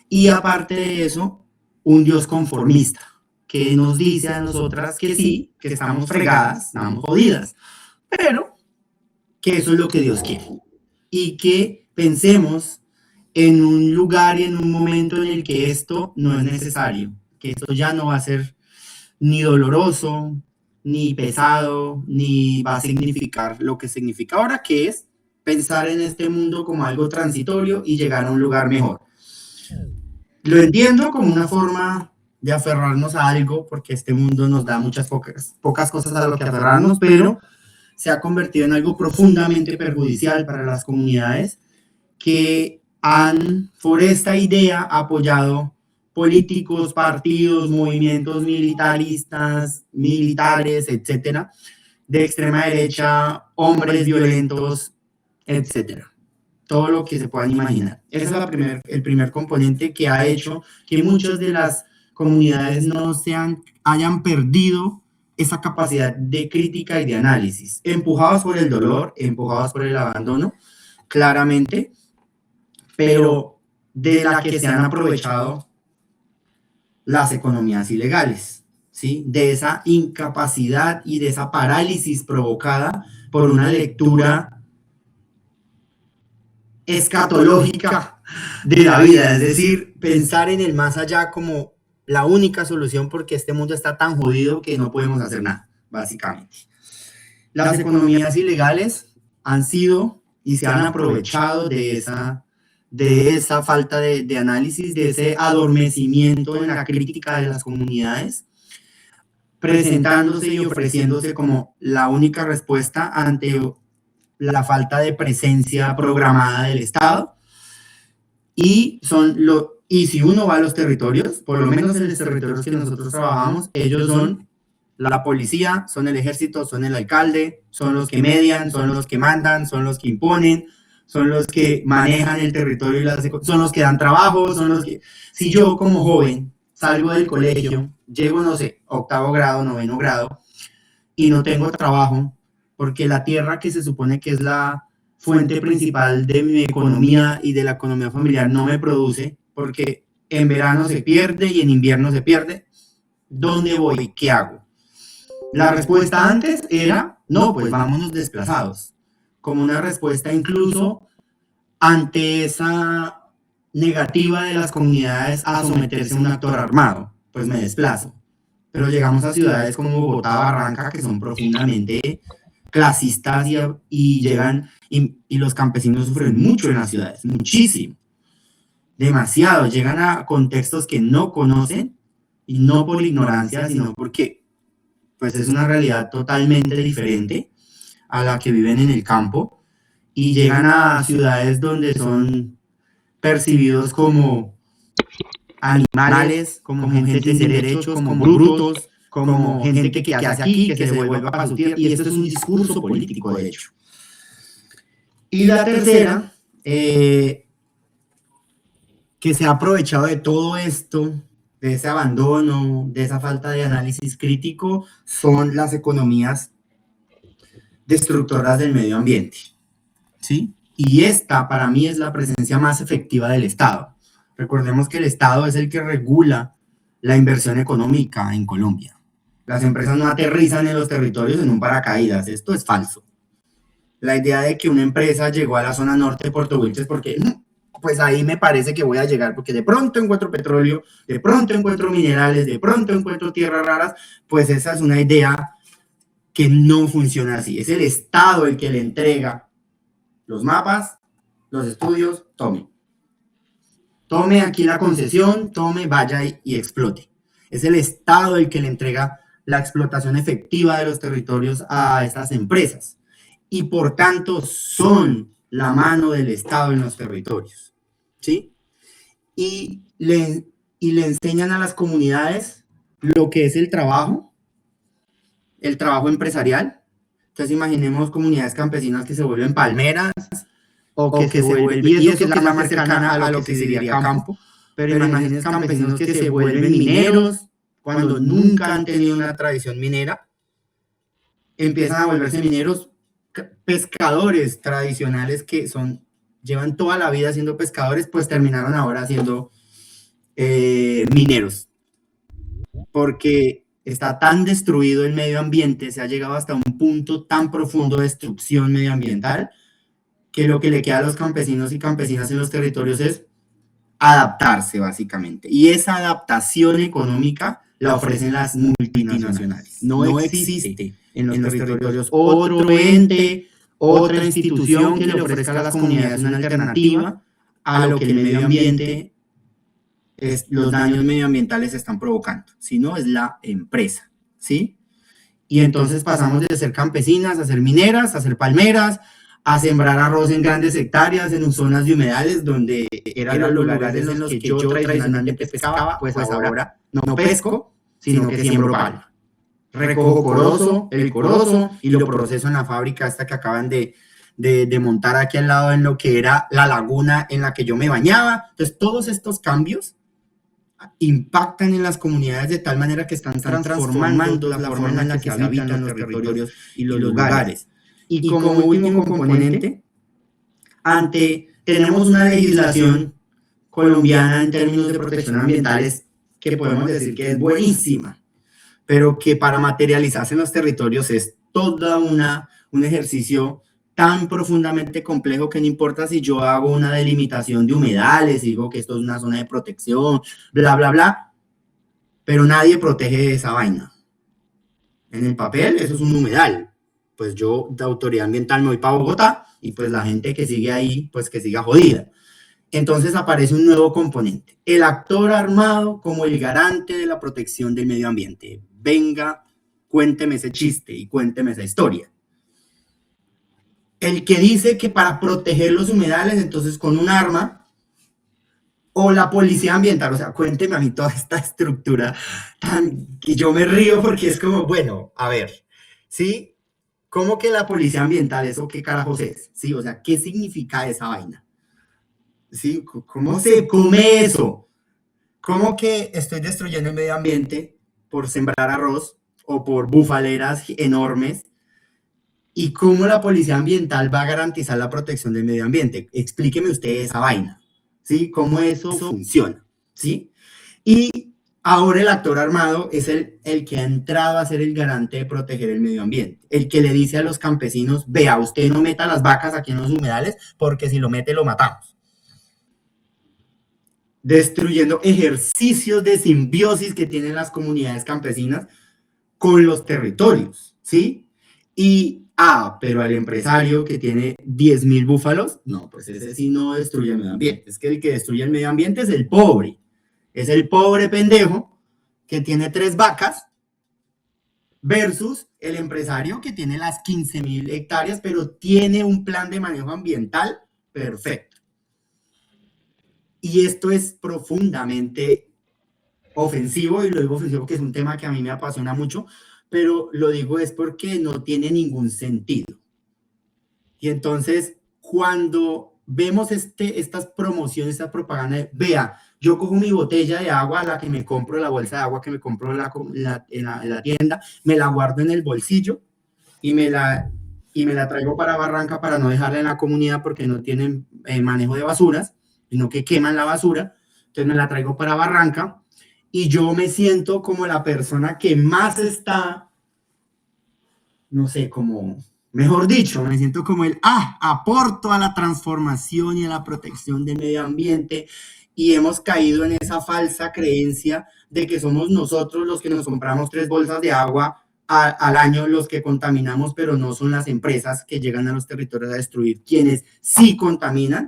y aparte de eso, un Dios conformista, que nos dice a nosotras que sí, que estamos fregadas, estamos jodidas, pero que eso es lo que Dios quiere. Y que pensemos en un lugar y en un momento en el que esto no es necesario, que esto ya no va a ser ni doloroso, ni pesado, ni va a significar lo que significa ahora, que es pensar en este mundo como algo transitorio y llegar a un lugar mejor. Lo entiendo como una forma de aferrarnos a algo, porque este mundo nos da pocas cosas a lo que aferrarnos, pero se ha convertido en algo profundamente perjudicial para las comunidades que han, por esta idea, apoyado políticos, partidos, movimientos militaristas, militares, etcétera, de extrema derecha, hombres violentos, etcétera. Todo lo que se puedan imaginar. Ese es el primer componente que ha hecho que muchas de las comunidades hayan perdido esa capacidad de crítica y de análisis, empujados por el dolor, empujados por el abandono, claramente, pero de la que se han aprovechado las economías ilegales, ¿sí? De esa incapacidad y de esa parálisis provocada por una lectura escatológica de la vida, es decir, pensar en el más allá como la única solución, porque este mundo está tan jodido que no podemos hacer nada, básicamente. Las economías ilegales han sido y se han aprovechado de esa falta de análisis, de ese adormecimiento en la crítica de las comunidades, presentándose y ofreciéndose como la única respuesta ante la falta de presencia programada del Estado. Y si uno va a los territorios, por lo menos en los territorios que nosotros trabajamos, ellos son la policía, son el ejército, son el alcalde, son los que median, son los que mandan, son los que imponen, son los que manejan el territorio, son los que dan trabajo, son los que... Si yo como joven salgo del colegio llego, no sé, 8º grado, 9º grado, y no tengo trabajo, porque la tierra que se supone que es la fuente principal de mi economía y de la economía familiar no me produce, porque en verano se pierde y en invierno se pierde, ¿dónde voy? ¿Qué hago? La respuesta antes era, no, pues vámonos desplazados, como una respuesta incluso ante esa negativa de las comunidades a someterse a un actor armado, pues me desplazo. Pero llegamos a ciudades como Bogotá, Barranca, que son profundamente clasistas y llegan, y los campesinos sufren mucho en las ciudades, muchísimo, demasiado, llegan a contextos que no conocen, y no por ignorancia, sino porque pues es una realidad totalmente diferente a la que viven en el campo, y llegan a ciudades donde son percibidos como animales, como gente sin derechos, como brutos, como gente que hace aquí, que se devuelva para su tierra, y esto es un discurso político, de hecho. Y la tercera, que se ha aprovechado de todo esto, de ese abandono, de esa falta de análisis crítico, son las economías destructoras del medio ambiente, ¿sí? Y esta, para mí, es la presencia más efectiva del Estado. Recordemos que el Estado es el que regula la inversión económica en Colombia. Las empresas no aterrizan en los territorios en un paracaídas, esto es falso. La idea de que una empresa llegó a la zona norte de Puerto Wilches porque, pues ahí me parece que voy a llegar, porque de pronto encuentro petróleo, de pronto encuentro minerales, de pronto encuentro tierras raras, pues esa es una idea que no funciona así. Es el Estado el que le entrega los mapas, los estudios, tome aquí la concesión, vaya y explote. Es el Estado el que le entrega la explotación efectiva de los territorios a estas empresas, y por tanto son la mano del Estado en los territorios, ¿sí? Y le enseñan a las comunidades lo que es el trabajo empresarial. Entonces imaginemos comunidades campesinas que se vuelven palmeras, o que se vuelven, y eso que es la más cercana a lo que se diría campo, pero imagínense campesinos que se vuelven mineros cuando nunca han tenido una tradición minera, empiezan a volverse mineros, pescadores tradicionales que llevan toda la vida siendo pescadores, pues terminaron ahora siendo mineros, porque está tan destruido el medio ambiente, se ha llegado hasta un punto tan profundo de destrucción medioambiental, que lo que le queda a los campesinos y campesinas en los territorios es adaptarse, básicamente. Y esa adaptación económica la ofrecen las multinacionales. No existe en los territorios otro ente, otra institución que le ofrezca a las comunidades una alternativa a lo que el medio ambiente, los daños medioambientales están provocando, sino es la empresa, ¿sí? Y entonces pasamos de ser campesinas a ser mineras, a ser palmeras, a sembrar arroz en grandes hectáreas, en zonas de humedales, donde eran los lugares en los que yo tradicionalmente pescaba, pues ahora no pesco, sino que siembro palma. Recojo el corozo, y lo proceso en la fábrica esta que acaban de montar aquí al lado, en lo que era la laguna en la que yo me bañaba. Entonces, todos estos cambios impactan en las comunidades de tal manera que están transformando la forma en la que se habitan los territorios y los lugares. Y como último componente, tenemos una legislación colombiana en términos de protección ambientales que podemos decir que es buenísima, pero que para materializarse en los territorios es toda un ejercicio tan profundamente complejo que no importa si yo hago una delimitación de humedales, digo que esto es una zona de protección, bla, bla, bla, pero nadie protege esa vaina. En el papel eso es un humedal. Pues yo de autoridad ambiental me voy para Bogotá, y pues la gente que sigue ahí, pues que siga jodida. Entonces aparece un nuevo componente, el actor armado como el garante de la protección del medio ambiente. Venga, cuénteme ese chiste y cuénteme esa historia. El que dice que para proteger los humedales, entonces con un arma, o la policía ambiental, o sea, cuénteme a mí toda esta estructura que yo me río porque es como, bueno, a ver, ¿sí? ¿Cómo que la policía ambiental, eso qué carajos es? ¿Sí? O sea, ¿qué significa esa vaina? ¿Sí? ¿Cómo se come eso? ¿Cómo que estoy destruyendo el medio ambiente por sembrar arroz o por bufaleras enormes. ¿Y cómo la policía ambiental va a garantizar la protección del medio ambiente? Explíqueme usted esa vaina, ¿sí? ¿Cómo eso funciona? ¿Sí? Y ahora el actor armado es el que ha entrado a ser el garante de proteger el medio ambiente, el que le dice a los campesinos, vea, usted no meta las vacas aquí en los humedales, porque si lo mete lo matamos. Destruyendo ejercicios de simbiosis que tienen las comunidades campesinas con los territorios, ¿sí? Pero al empresario que tiene 10.000 búfalos, no, pues ese sí no destruye el medio ambiente. Es que el que destruye el medio ambiente es el pobre. Es el pobre pendejo que tiene 3 vacas versus el empresario que tiene las 15.000 hectáreas, pero tiene un plan de manejo ambiental perfecto. Y esto es profundamente ofensivo, y lo digo ofensivo que es un tema que a mí me apasiona mucho, pero lo digo es porque no tiene ningún sentido. Y entonces, cuando vemos estas promociones, esta propaganda, vea, yo cojo mi botella de agua, la que me compro, la bolsa de agua que me compro en la tienda, me la guardo en el bolsillo y me la traigo para Barranca para no dejarla en la comunidad porque no tienen manejo de basuras, sino que queman la basura. Entonces me la traigo para Barranca y yo me siento como la persona que más está, no sé, como, mejor dicho, me siento como aporto a la transformación y a la protección del medio ambiente, y hemos caído en esa falsa creencia de que somos nosotros los que nos compramos 3 bolsas de agua al año los que contaminamos, pero no son las empresas que llegan a los territorios a destruir quienes sí contaminan.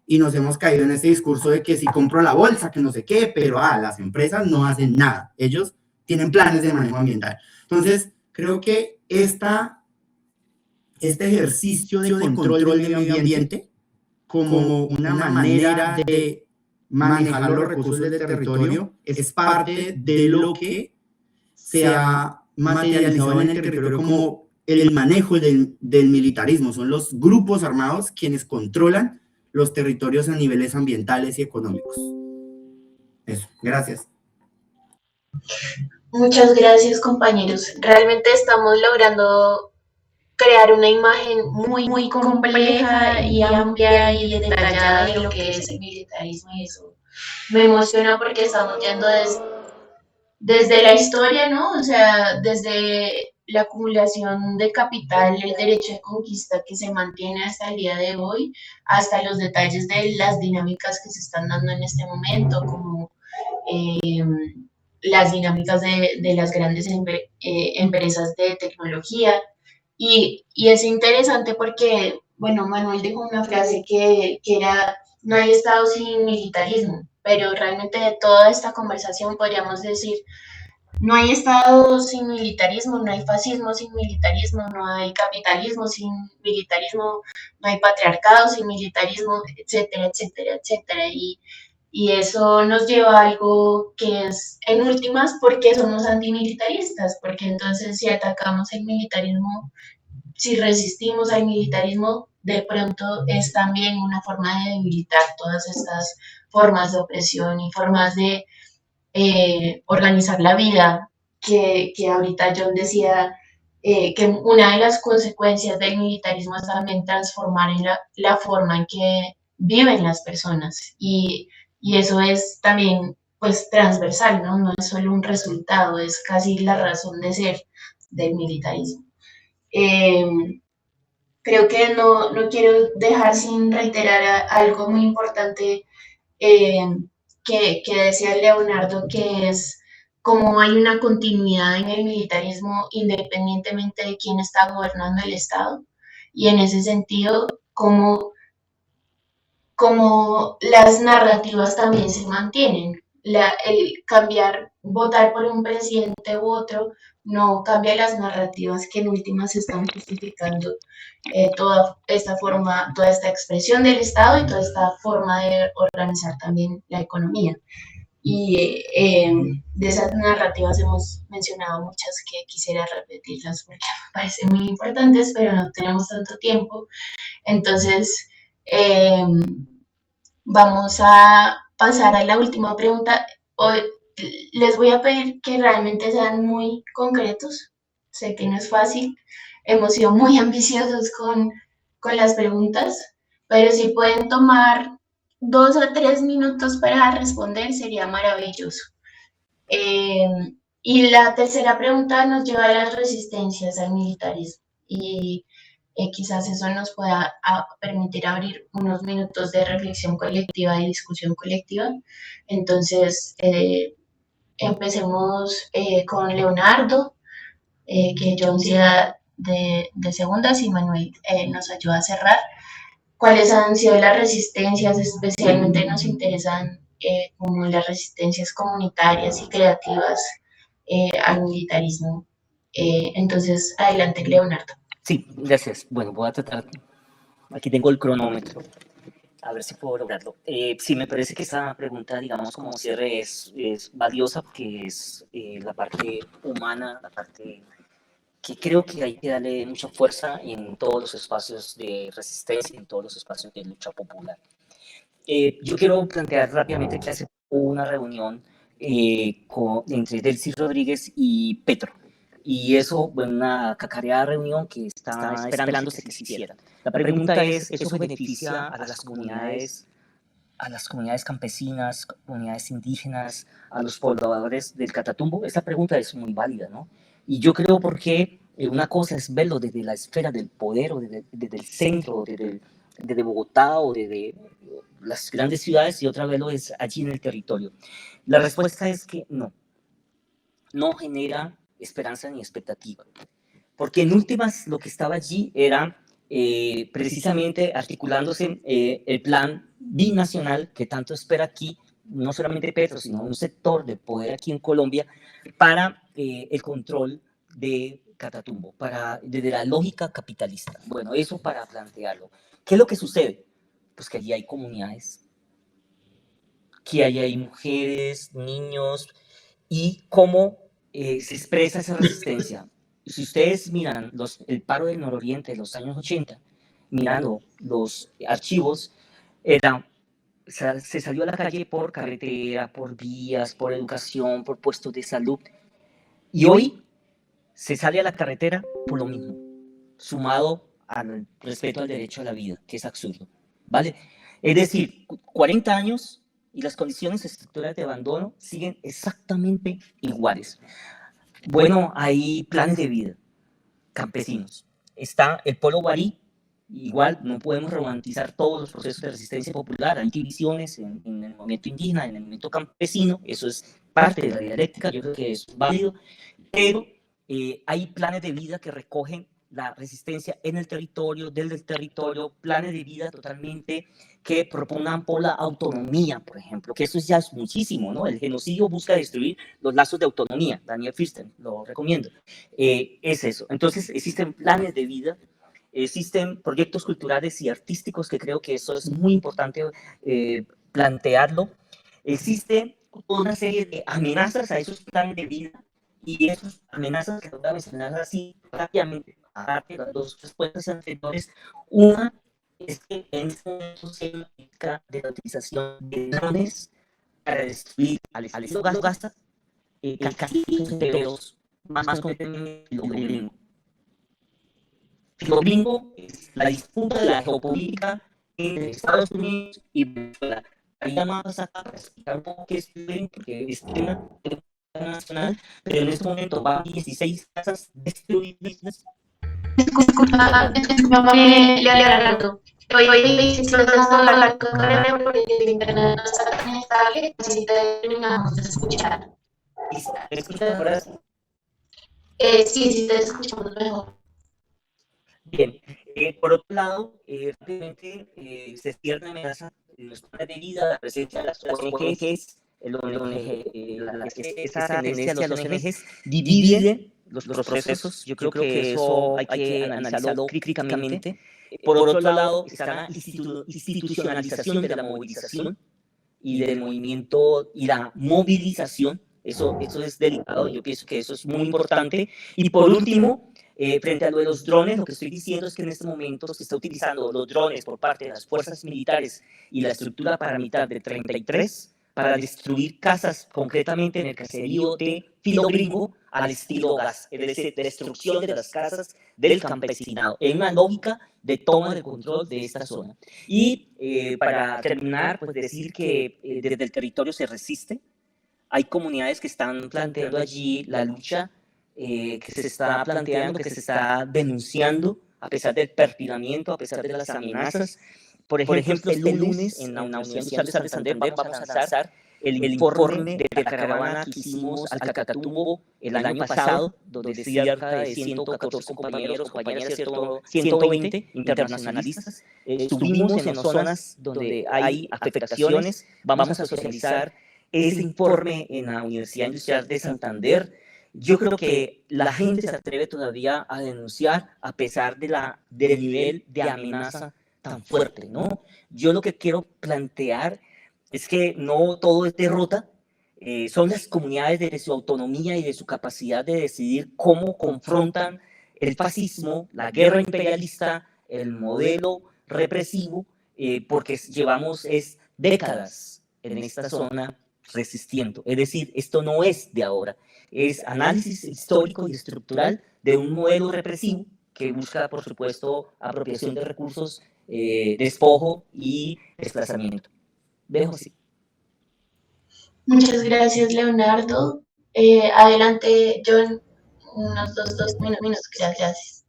Y nos hemos caído en ese discurso de que si compro la bolsa, que no sé qué, pero las empresas no hacen nada. Ellos tienen planes de manejo ambiental. Entonces, creo que este ejercicio de control del medio ambiente como una manera de manejar los recursos del territorio es parte de lo que se ha materializado en el territorio como el manejo del militarismo. Son los grupos armados quienes controlan los territorios a niveles ambientales y económicos. Eso, gracias. Muchas gracias, compañeros. Realmente estamos logrando crear una imagen muy compleja y amplia y detallada de lo que es el militarismo, y eso me emociona porque estamos yendo desde la historia, ¿no? O sea, desde la acumulación de capital, el derecho de conquista que se mantiene hasta el día de hoy, hasta los detalles de las dinámicas que se están dando en este momento, como las dinámicas de las grandes empresas de tecnología. Y es interesante porque, bueno, Manuel dijo una frase que era, no hay Estado sin militarismo, pero realmente de toda esta conversación podríamos decir, no hay Estado sin militarismo, no hay fascismo sin militarismo, no hay capitalismo sin militarismo, no hay patriarcado sin militarismo, etcétera, etcétera, etcétera. Y eso nos lleva a algo que es, en últimas, porque somos antimilitaristas, porque entonces si atacamos el militarismo, si resistimos al militarismo, de pronto es también una forma de debilitar todas estas formas de opresión y formas de organizar la vida, que ahorita John decía que una de las consecuencias del militarismo es también transformar en la forma en que viven las personas, y eso es también pues transversal, ¿no? No es solo un resultado, es casi la razón de ser del militarismo. Eh, Creo que no quiero dejar sin reiterar algo muy importante eh, que decía Leonardo, que es cómo hay una continuidad en el militarismo independientemente de quién está gobernando el Estado. Y en ese sentido, cómo las narrativas también se mantienen. El cambiar, votar por un presidente u otro, no cambia las narrativas que en últimas están justificando toda esta forma, toda esta expresión del Estado y toda esta forma de organizar también la economía. Y de esas narrativas hemos mencionado muchas que quisiera repetirlas porque me parecen muy importantes, pero no tenemos tanto tiempo. Entonces, vamos a pasar a la última pregunta. Hoy, les voy a pedir que realmente sean muy concretos. Sé que no es fácil. Hemos sido muy ambiciosos con las preguntas, pero si pueden tomar 2 o 3 minutos para responder, sería maravilloso. Eh, y la tercera pregunta nos lleva a las resistencias al militarismo. Y quizás eso nos pueda permitir abrir unos minutos de reflexión colectiva y discusión colectiva. Entonces, empecemos con Leonardo, que John sea de segundas y Manuel nos ayuda a cerrar. ¿Cuáles han sido las resistencias? Especialmente nos interesan como las resistencias comunitarias y creativas al militarismo. Entonces, adelante, Leonardo. Sí, gracias. Bueno, voy a tratar, aquí tengo el cronómetro, a ver si puedo lograrlo. Sí, me parece que esa pregunta, digamos, como cierre es valiosa, porque es la parte humana, la parte que creo que hay que darle mucha fuerza en todos los espacios de resistencia, en todos los espacios de lucha popular. Yo quiero plantear rápidamente que hace una reunión entre Delcy Rodríguez y Petro. Y eso, bueno, una cacareada reunión que está esperándose que se hiciera. La pregunta es, ¿eso beneficia a las comunidades campesinas, comunidades indígenas, a los pobladores del Catatumbo? Esa pregunta es muy válida, ¿no? Y yo creo porque una cosa es verlo desde la esfera del poder o desde el centro, desde Bogotá o desde las grandes ciudades, y otra vez lo es allí en el territorio. La respuesta es que no genera esperanza ni expectativa, porque en últimas lo que estaba allí era precisamente articulándose el plan binacional que tanto espera aquí, no solamente Petro, sino un sector de poder aquí en Colombia, para el control de Catatumbo, desde la lógica capitalista. Bueno, eso para plantearlo. ¿Qué es lo que sucede? Pues que allí hay comunidades, que allí hay mujeres, niños, y cómo se expresa esa resistencia. Si ustedes miran el paro del nororiente de los años 80, mirando los archivos, se salió a la calle por carretera, por vías, por educación, por puestos de salud. Y hoy se sale a la carretera por lo mismo, sumado al respeto al derecho a la vida, que es absurdo, ¿vale? Es decir, 40 años y las condiciones estructurales de abandono siguen exactamente iguales. Bueno, hay planes de vida campesinos. Está el Polo Guarí, igual no podemos romantizar todos los procesos de resistencia popular, hay divisiones en el movimiento indígena, en el movimiento campesino, eso es parte de la dialéctica, yo creo que es válido, pero hay planes de vida que recogen la resistencia en el territorio, desde el territorio, planes de vida totalmente que propongan por la autonomía, por ejemplo, que eso ya es muchísimo, ¿no? El genocidio busca destruir los lazos de autonomía, Daniel Firsten, lo recomiendo. Es eso. Entonces, existen planes de vida, existen proyectos culturales y artísticos, que creo que eso es muy importante plantearlo. Existe una serie de amenazas a esos planes de vida, y esas amenazas que voy a mencionar así rápidamente, aparte de las dos respuestas anteriores. Una es que en este momento se implica de la utilización de drones para destruir al estilo Gasta castillos enteros, más concretamente lo gringo. Lo gringo es la disputa de la geopolítica entre Estados Unidos y Venezuela. Hay llamadas acá para explicar un poco qué es gringo, porque es tema nacional, pero en este momento van 16 casas destruidas. Disculpa, Leonardo. Hoy si puedes hablar con Carrera porque el internet no está tan estable, así terminamos de escuchar. ¿Me escuchas ahora? Sí, te escuchamos mejor. Bien, por otro lado, rápidamente se despierta una amenaza en los planes de vida, la presencia de las ONGs, esa tendencia a los ONGs divide los procesos. Yo creo que eso hay que analizarlo críticamente. Por otro lado, está la institucionalización de la movilización y del movimiento y la movilización. Eso es delicado, yo pienso que eso es muy importante. Y por último, frente a lo de los drones, lo que estoy diciendo es que en este momento se está utilizando los drones por parte de las fuerzas militares y la estructura paramilitar de 33 para destruir casas, concretamente en el caserío de Filo Gringo, al estilo gas, es decir, destrucción de las casas del campesinado, en una lógica de toma de control de esta zona. Y para terminar, pues decir que desde el territorio se resiste. Hay comunidades que están planteando allí la lucha, que se está planteando, que se está denunciando, a pesar del perfilamiento, a pesar de las amenazas. Por ejemplo, este lunes en la Universidad de Santander vamos a lanzar el informe de la caravana que hicimos al Catatumbo el año pasado, donde cerca de 114 compañeros, compañeras, 120 internacionalistas. Estuvimos en las zonas donde hay afectaciones. Vamos a socializar ese informe en la Universidad Industrial de Santander. Yo creo que la gente se atreve todavía a denunciar a pesar del nivel de amenaza tan fuerte, ¿no? Yo lo que quiero plantear es que no todo es derrota, son las comunidades desde su autonomía y de su capacidad de decidir cómo confrontan el fascismo, la guerra imperialista, el modelo represivo, porque llevamos décadas en esta zona resistiendo. Es decir, esto no es de ahora, es análisis histórico y estructural de un modelo represivo que busca, por supuesto, apropiación de recursos, despojo y desplazamiento. Dejo así. Muchas gracias, Leonardo. Adelante, John, unos dos minutos. Gracias.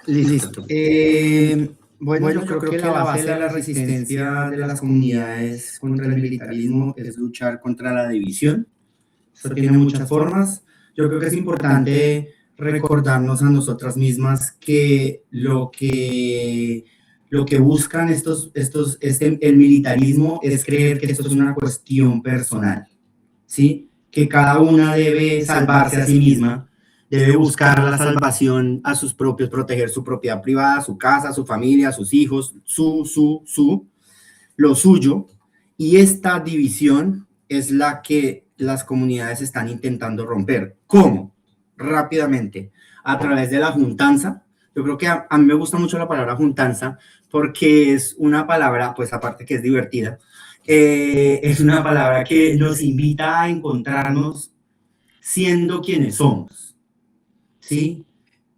Listo. Bueno, yo creo que la base de la resistencia de las comunidades contra el militarismo es luchar contra la división. Eso tiene muchas formas. Yo creo que es importante recordarnos a nosotras mismas que lo que buscan el militarismo es creer que esto es una cuestión personal, ¿sí? Que cada una debe salvarse a sí misma, debe buscar la salvación a sus propios, proteger su propiedad privada, su casa, su familia, sus hijos, lo suyo. Y esta división es la que las comunidades están intentando romper. ¿Cómo? Rápidamente, a través de la juntanza. Yo creo que a mí me gusta mucho la palabra juntanza porque es una palabra, pues aparte que es divertida, es una palabra que nos invita a encontrarnos siendo quienes somos, ¿sí?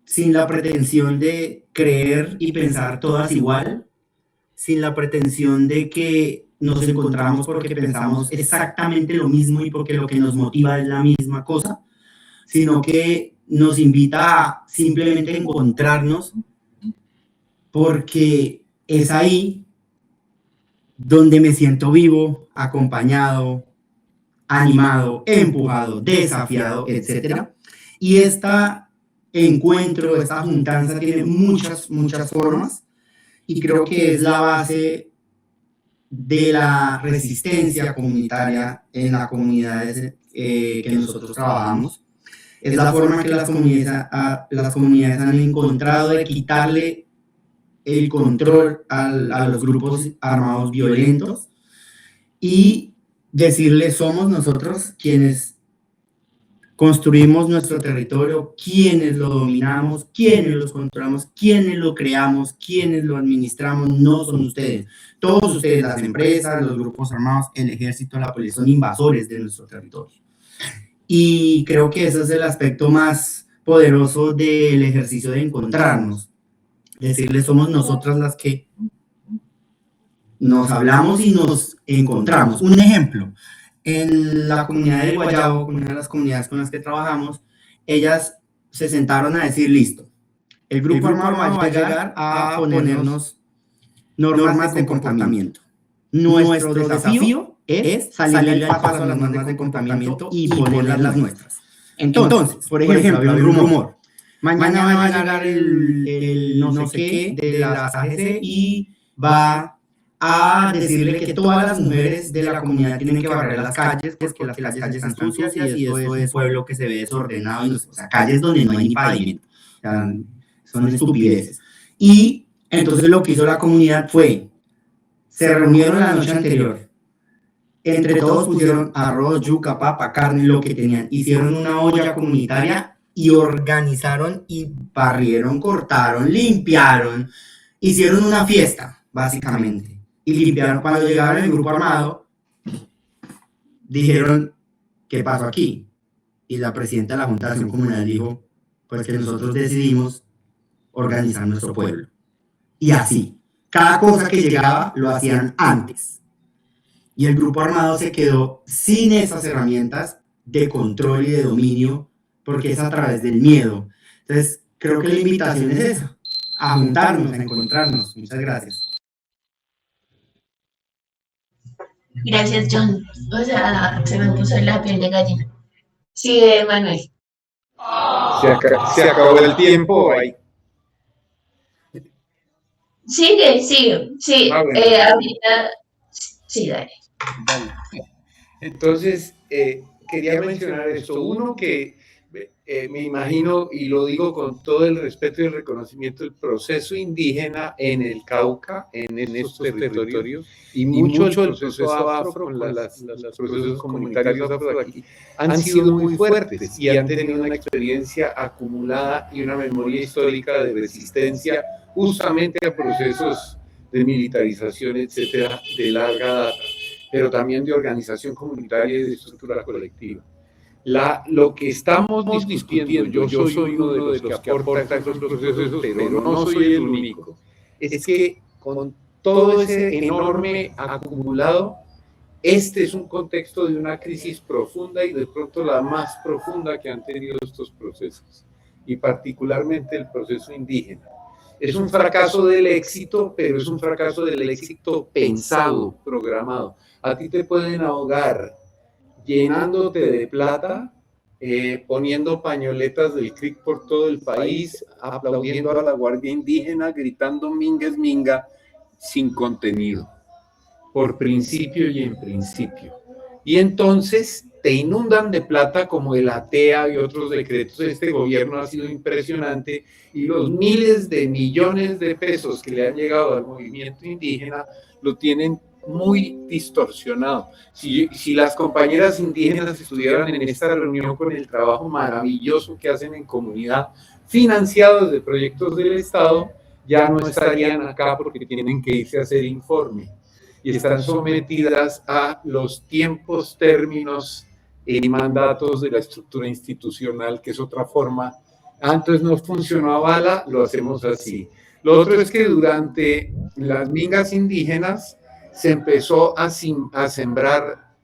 Sin la pretensión de creer y pensar todas igual, sin la pretensión de que nos encontramos porque pensamos exactamente lo mismo y porque lo que nos motiva es la misma cosa, sino que nos invita a simplemente encontrarnos porque es ahí donde me siento vivo, acompañado, animado, empujado, desafiado, etc. Y este encuentro, esta juntanza tiene muchas formas y creo que es la base de la resistencia comunitaria en las comunidades que nosotros trabajamos. Es la forma que las comunidades han encontrado de quitarle el control a los grupos armados violentos y decirles somos nosotros quienes construimos nuestro territorio, quienes lo dominamos, quienes lo controlamos, quienes lo creamos, quienes lo administramos, no son ustedes. Todos ustedes, las empresas, los grupos armados, el ejército, la policía, son invasores de nuestro territorio. Y creo que ese es el aspecto más poderoso del ejercicio de encontrarnos. Decirles somos nosotras las que nos hablamos y nos encontramos. Un ejemplo. En la comunidad de Guayabo, una de las comunidades con las que trabajamos, ellas se sentaron a decir, listo, el grupo armado va a llegar a ponernos normas de comportamiento. Nuestro desafío es salir al paso a las normas de comportamiento y poner las nuestras. Entonces, por ejemplo, había un rumor. Mañana va a llegar el no sé qué de las AGC y va a decirle que todas las mujeres de la comunidad tienen que barrer las calles porque las calles están sucias y eso es un pueblo que se ve desordenado, o sea, calles donde no hay ni pavimento, o sea, son estupideces. Y entonces lo que hizo la comunidad fue, se reunieron la noche anterior, entre todos pusieron arroz, yuca, papa, carne, lo que tenían, hicieron una olla comunitaria y organizaron y barrieron, cortaron, limpiaron, hicieron una fiesta, básicamente, y limpiaron. Cuando llegaron el grupo armado, dijeron, ¿qué pasó aquí? Y la presidenta de la Junta de Acción Comunal dijo, pues que nosotros decidimos organizar nuestro pueblo. Y así, cada cosa que llegaba lo hacían antes. Y el grupo armado se quedó sin esas herramientas de control y de dominio, porque es a través del miedo. Entonces, creo que la invitación es esa, a juntarnos, a encontrarnos. Muchas gracias. Gracias, John. O sea, se me puso la piel de gallina. Sí, Manuel. Se acabó el tiempo ahí. Sigue, sigue, sí. Bueno. Ahorita, sí, dale. Vale. Entonces, quería mencionar esto. Uno que me imagino, y lo digo con todo el respeto y el reconocimiento, el proceso indígena en el Cauca, en estos territorios, y mucho el proceso afro con los procesos comunitarios afro aquí, han sido muy fuertes y han tenido una experiencia acumulada y una memoria histórica de resistencia justamente a procesos de militarización, etcétera, de larga data, pero también de organización comunitaria y de estructura colectiva. Lo que estamos discutiendo, yo soy uno de los que aporta esos procesos, pero no soy el único, es que con todo ese enorme acumulado, este es un contexto de una crisis profunda y de pronto la más profunda que han tenido estos procesos, y particularmente el proceso indígena. Es un fracaso del éxito, pero es un fracaso del éxito pensado, programado. A ti te pueden ahogar llenándote de plata, poniendo pañoletas del CRIC por todo el país, aplaudiendo a la Guardia Indígena, gritando mingues minga, sin contenido, por principio y en principio. Y entonces te inundan de plata como el ATEA y otros decretos. Este gobierno ha sido impresionante y los miles de millones de pesos que le han llegado al movimiento indígena lo tienen muy distorsionado. Si las compañeras indígenas estuvieran en esta reunión con el trabajo maravilloso que hacen en comunidad, financiados de proyectos del Estado, ya no estarían acá porque tienen que irse a hacer informe y están sometidas a los tiempos, términos y mandatos de la estructura institucional, que es otra forma. Antes no funcionó a bala, lo hacemos así. Lo otro es que durante las mingas indígenas se empezó a sembrar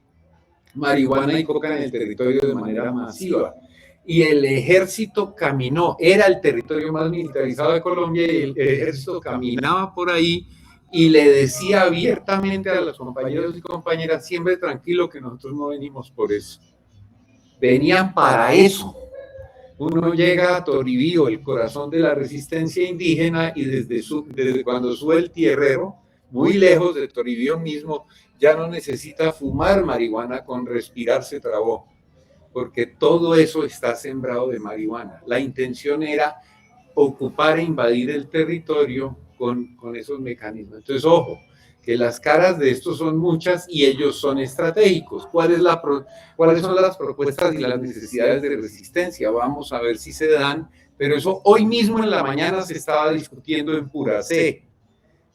marihuana y coca en el territorio de manera masiva. Y el ejército caminó, era el territorio más militarizado de Colombia, y el ejército caminaba por ahí y le decía abiertamente a los compañeros y compañeras, siempre tranquilo que nosotros no venimos por eso. Venían para eso. Uno llega a Toribío, el corazón de la resistencia indígena, y desde cuando sube el tierrero, muy lejos de Toribío mismo, ya no necesita fumar marihuana, con respirar se trabó, porque todo eso está sembrado de marihuana. La intención era ocupar e invadir el territorio con esos mecanismos. Entonces, ojo, que las caras de estos son muchas y ellos son estratégicos. ¿Cuáles son las propuestas y las necesidades de resistencia? Vamos a ver si se dan, pero eso hoy mismo en la mañana se estaba discutiendo en Puracé.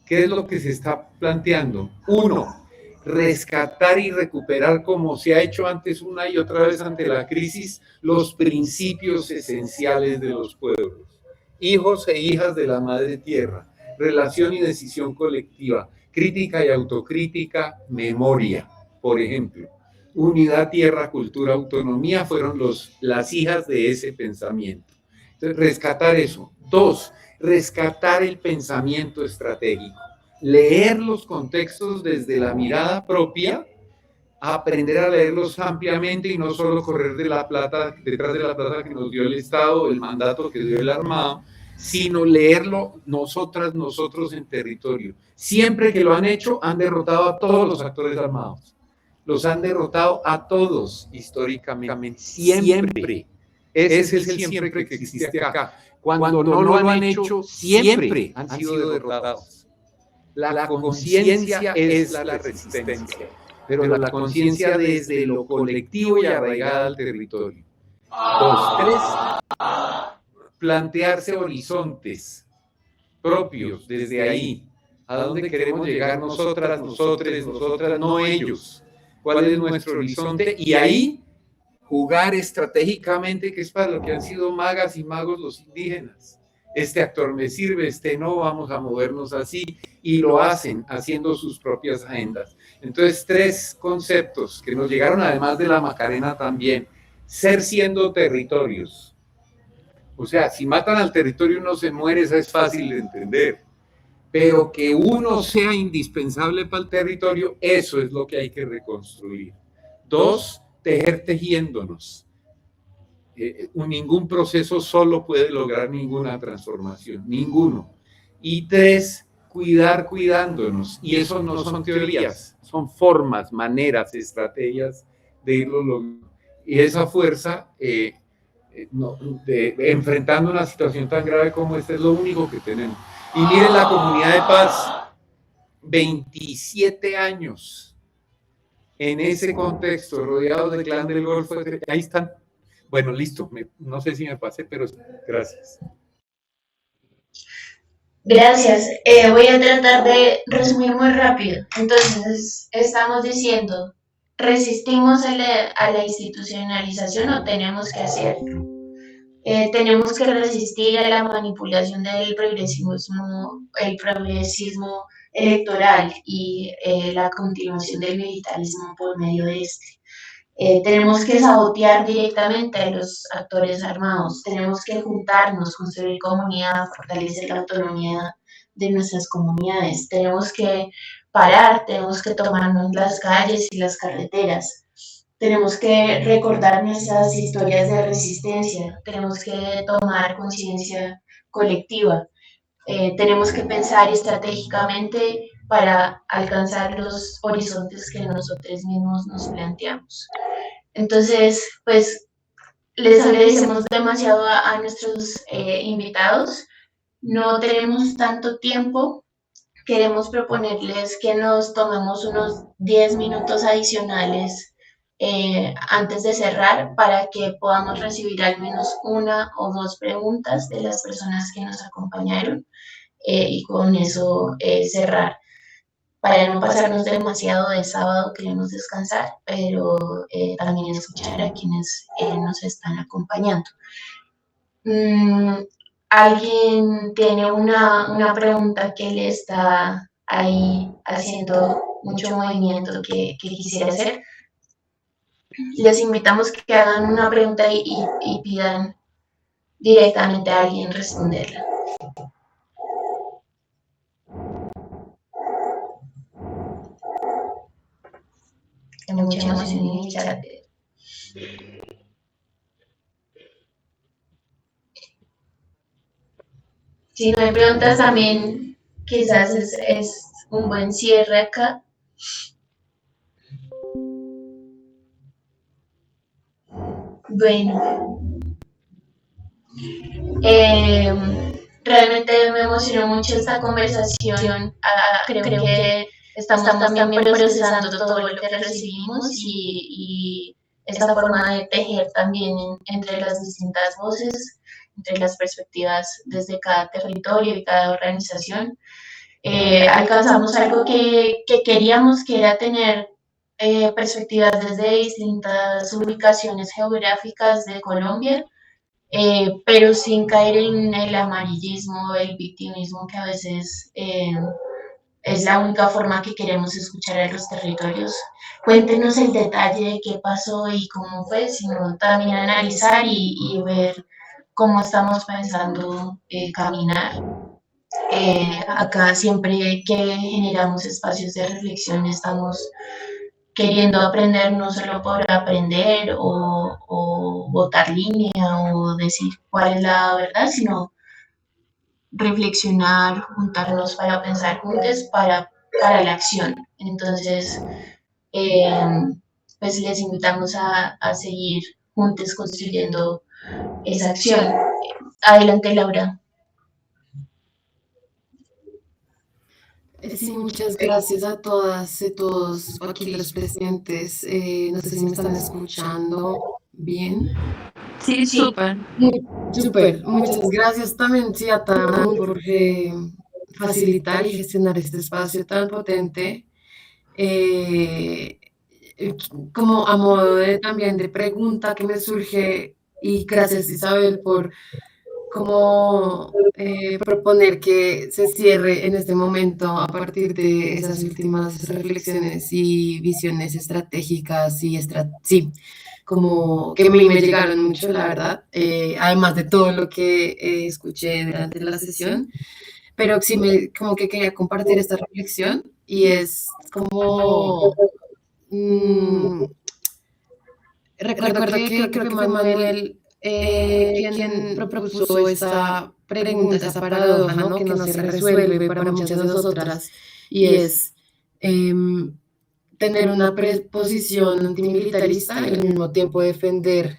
¿Qué es lo que se está planteando? Uno, rescatar y recuperar, como se ha hecho antes una y otra vez ante la crisis, los principios esenciales de los pueblos. Hijos e hijas de la madre tierra, relación y decisión colectiva, crítica y autocrítica, memoria, por ejemplo. Unidad, tierra, cultura, autonomía fueron las hijas de ese pensamiento. Entonces, rescatar eso. Dos, rescatar el pensamiento estratégico. Leer los contextos desde la mirada propia, aprender a leerlos ampliamente y no solo correr detrás de la plata que nos dio el Estado, el mandato que dio el armado, sino leerlo nosotros en territorio. Siempre que lo han hecho, han derrotado a todos los actores armados. Los han derrotado a todos históricamente. Siempre. Ese es el siempre que existe acá. Cuando no lo han hecho, siempre han sido derrotados. La conciencia es la resistencia, pero la conciencia desde lo colectivo y arraigada al territorio. Dos, tres, plantearse horizontes. propios desde ahí. ¿A dónde queremos llegar nosotras, nosotras, no ellos? ¿Cuál es nuestro horizonte? Y ahí jugar estratégicamente, que es para lo que han sido magas y magos los indígenas. Este actor me sirve, este no, vamos a movernos así, y lo hacen haciendo sus propias agendas. Entonces, 3 conceptos que nos llegaron además de la Macarena también. Ser siendo territorios. O sea, si matan al territorio uno se muere, esa es fácil de entender. Pero que uno sea indispensable para el territorio, eso es lo que hay que reconstruir. 2, tejer tejiéndonos. Ningún proceso solo puede lograr ninguna transformación, ninguno. Y 3, cuidar cuidándonos. Y eso no son teorías, son formas, maneras, estrategias de irlo logrando. Y esa fuerza, enfrentando una situación tan grave como esta, es lo único que tenemos. Y miren la comunidad de paz, 27 años en ese contexto, rodeados del Clan del Golfo. Ahí están. Bueno, listo. No sé si me pasé, pero gracias. Gracias. Voy a tratar de resumir muy rápido. Entonces, estamos diciendo, ¿resistimos a la institucionalización o tenemos que hacerlo? Tenemos que resistir a la manipulación del progresismo electoral y la continuación del militarismo por medio de este. Tenemos que sabotear directamente a los actores armados, tenemos que juntarnos, construir comunidad, fortalecer la autonomía de nuestras comunidades, tenemos que parar, tenemos que tomarnos las calles y las carreteras, tenemos que recordar nuestras historias de resistencia, tenemos que tomar conciencia colectiva, tenemos que pensar estratégicamente para alcanzar los horizontes que nosotros mismos nos planteamos. Entonces, pues les agradecemos demasiado a nuestros invitados. No tenemos tanto tiempo. Queremos proponerles que nos tomemos unos 10 minutos adicionales antes de cerrar para que podamos recibir al menos 1 o 2 preguntas de las personas que nos acompañaron y con eso cerrar. Para no pasarnos demasiado de sábado, queremos descansar, pero también escuchar a quienes nos están acompañando. ¿Alguien tiene una pregunta que le está ahí haciendo mucho movimiento que quisiera hacer? Les invitamos que hagan una pregunta y pidan directamente a alguien responderla. Hay mucha emoción en el chat. Si no hay preguntas, también quizás es un buen cierre acá. Bueno, realmente me emocionó mucho esta conversación. Creo que estamos también procesando todo lo que recibimos y esta forma de tejer también entre las distintas voces, entre las perspectivas desde cada territorio y cada organización. Alcanzamos algo que queríamos, que era tener perspectivas desde distintas ubicaciones geográficas de Colombia, pero sin caer en el amarillismo, el victimismo que a veces es la única forma que queremos escuchar a los territorios. Cuéntenos el detalle de qué pasó y cómo fue, sino también analizar y ver cómo estamos pensando caminar. Acá siempre que generamos espacios de reflexión estamos queriendo aprender no solo por aprender o botar línea o decir cuál es la verdad, sino reflexionar, juntarnos para pensar juntos para la acción. Entonces, pues les invitamos a seguir juntos construyendo esa acción. Adelante, Laura. Sí, muchas gracias a todas y todos aquí los presentes. No sé si me están escuchando bien. Sí, súper. Súper, muchas gracias también, sí, a Tamu por facilitar y gestionar este espacio tan potente. Eh, Como a modo de, también de pregunta que me surge, y gracias Isabel por como proponer que se cierre en este momento a partir de esas últimas reflexiones y visiones estratégicas y sí, como que a mí me llegaron mucho, la verdad, además de todo lo que escuché durante la sesión, pero sí como que quería compartir esta reflexión y es como, mm, recuerdo que creo que fue Manuel quien propuso esa pregunta, esa paradoja, ¿no? Que no se resuelve para muchas de nosotras, y es tener una posición antimilitarista y al mismo tiempo defender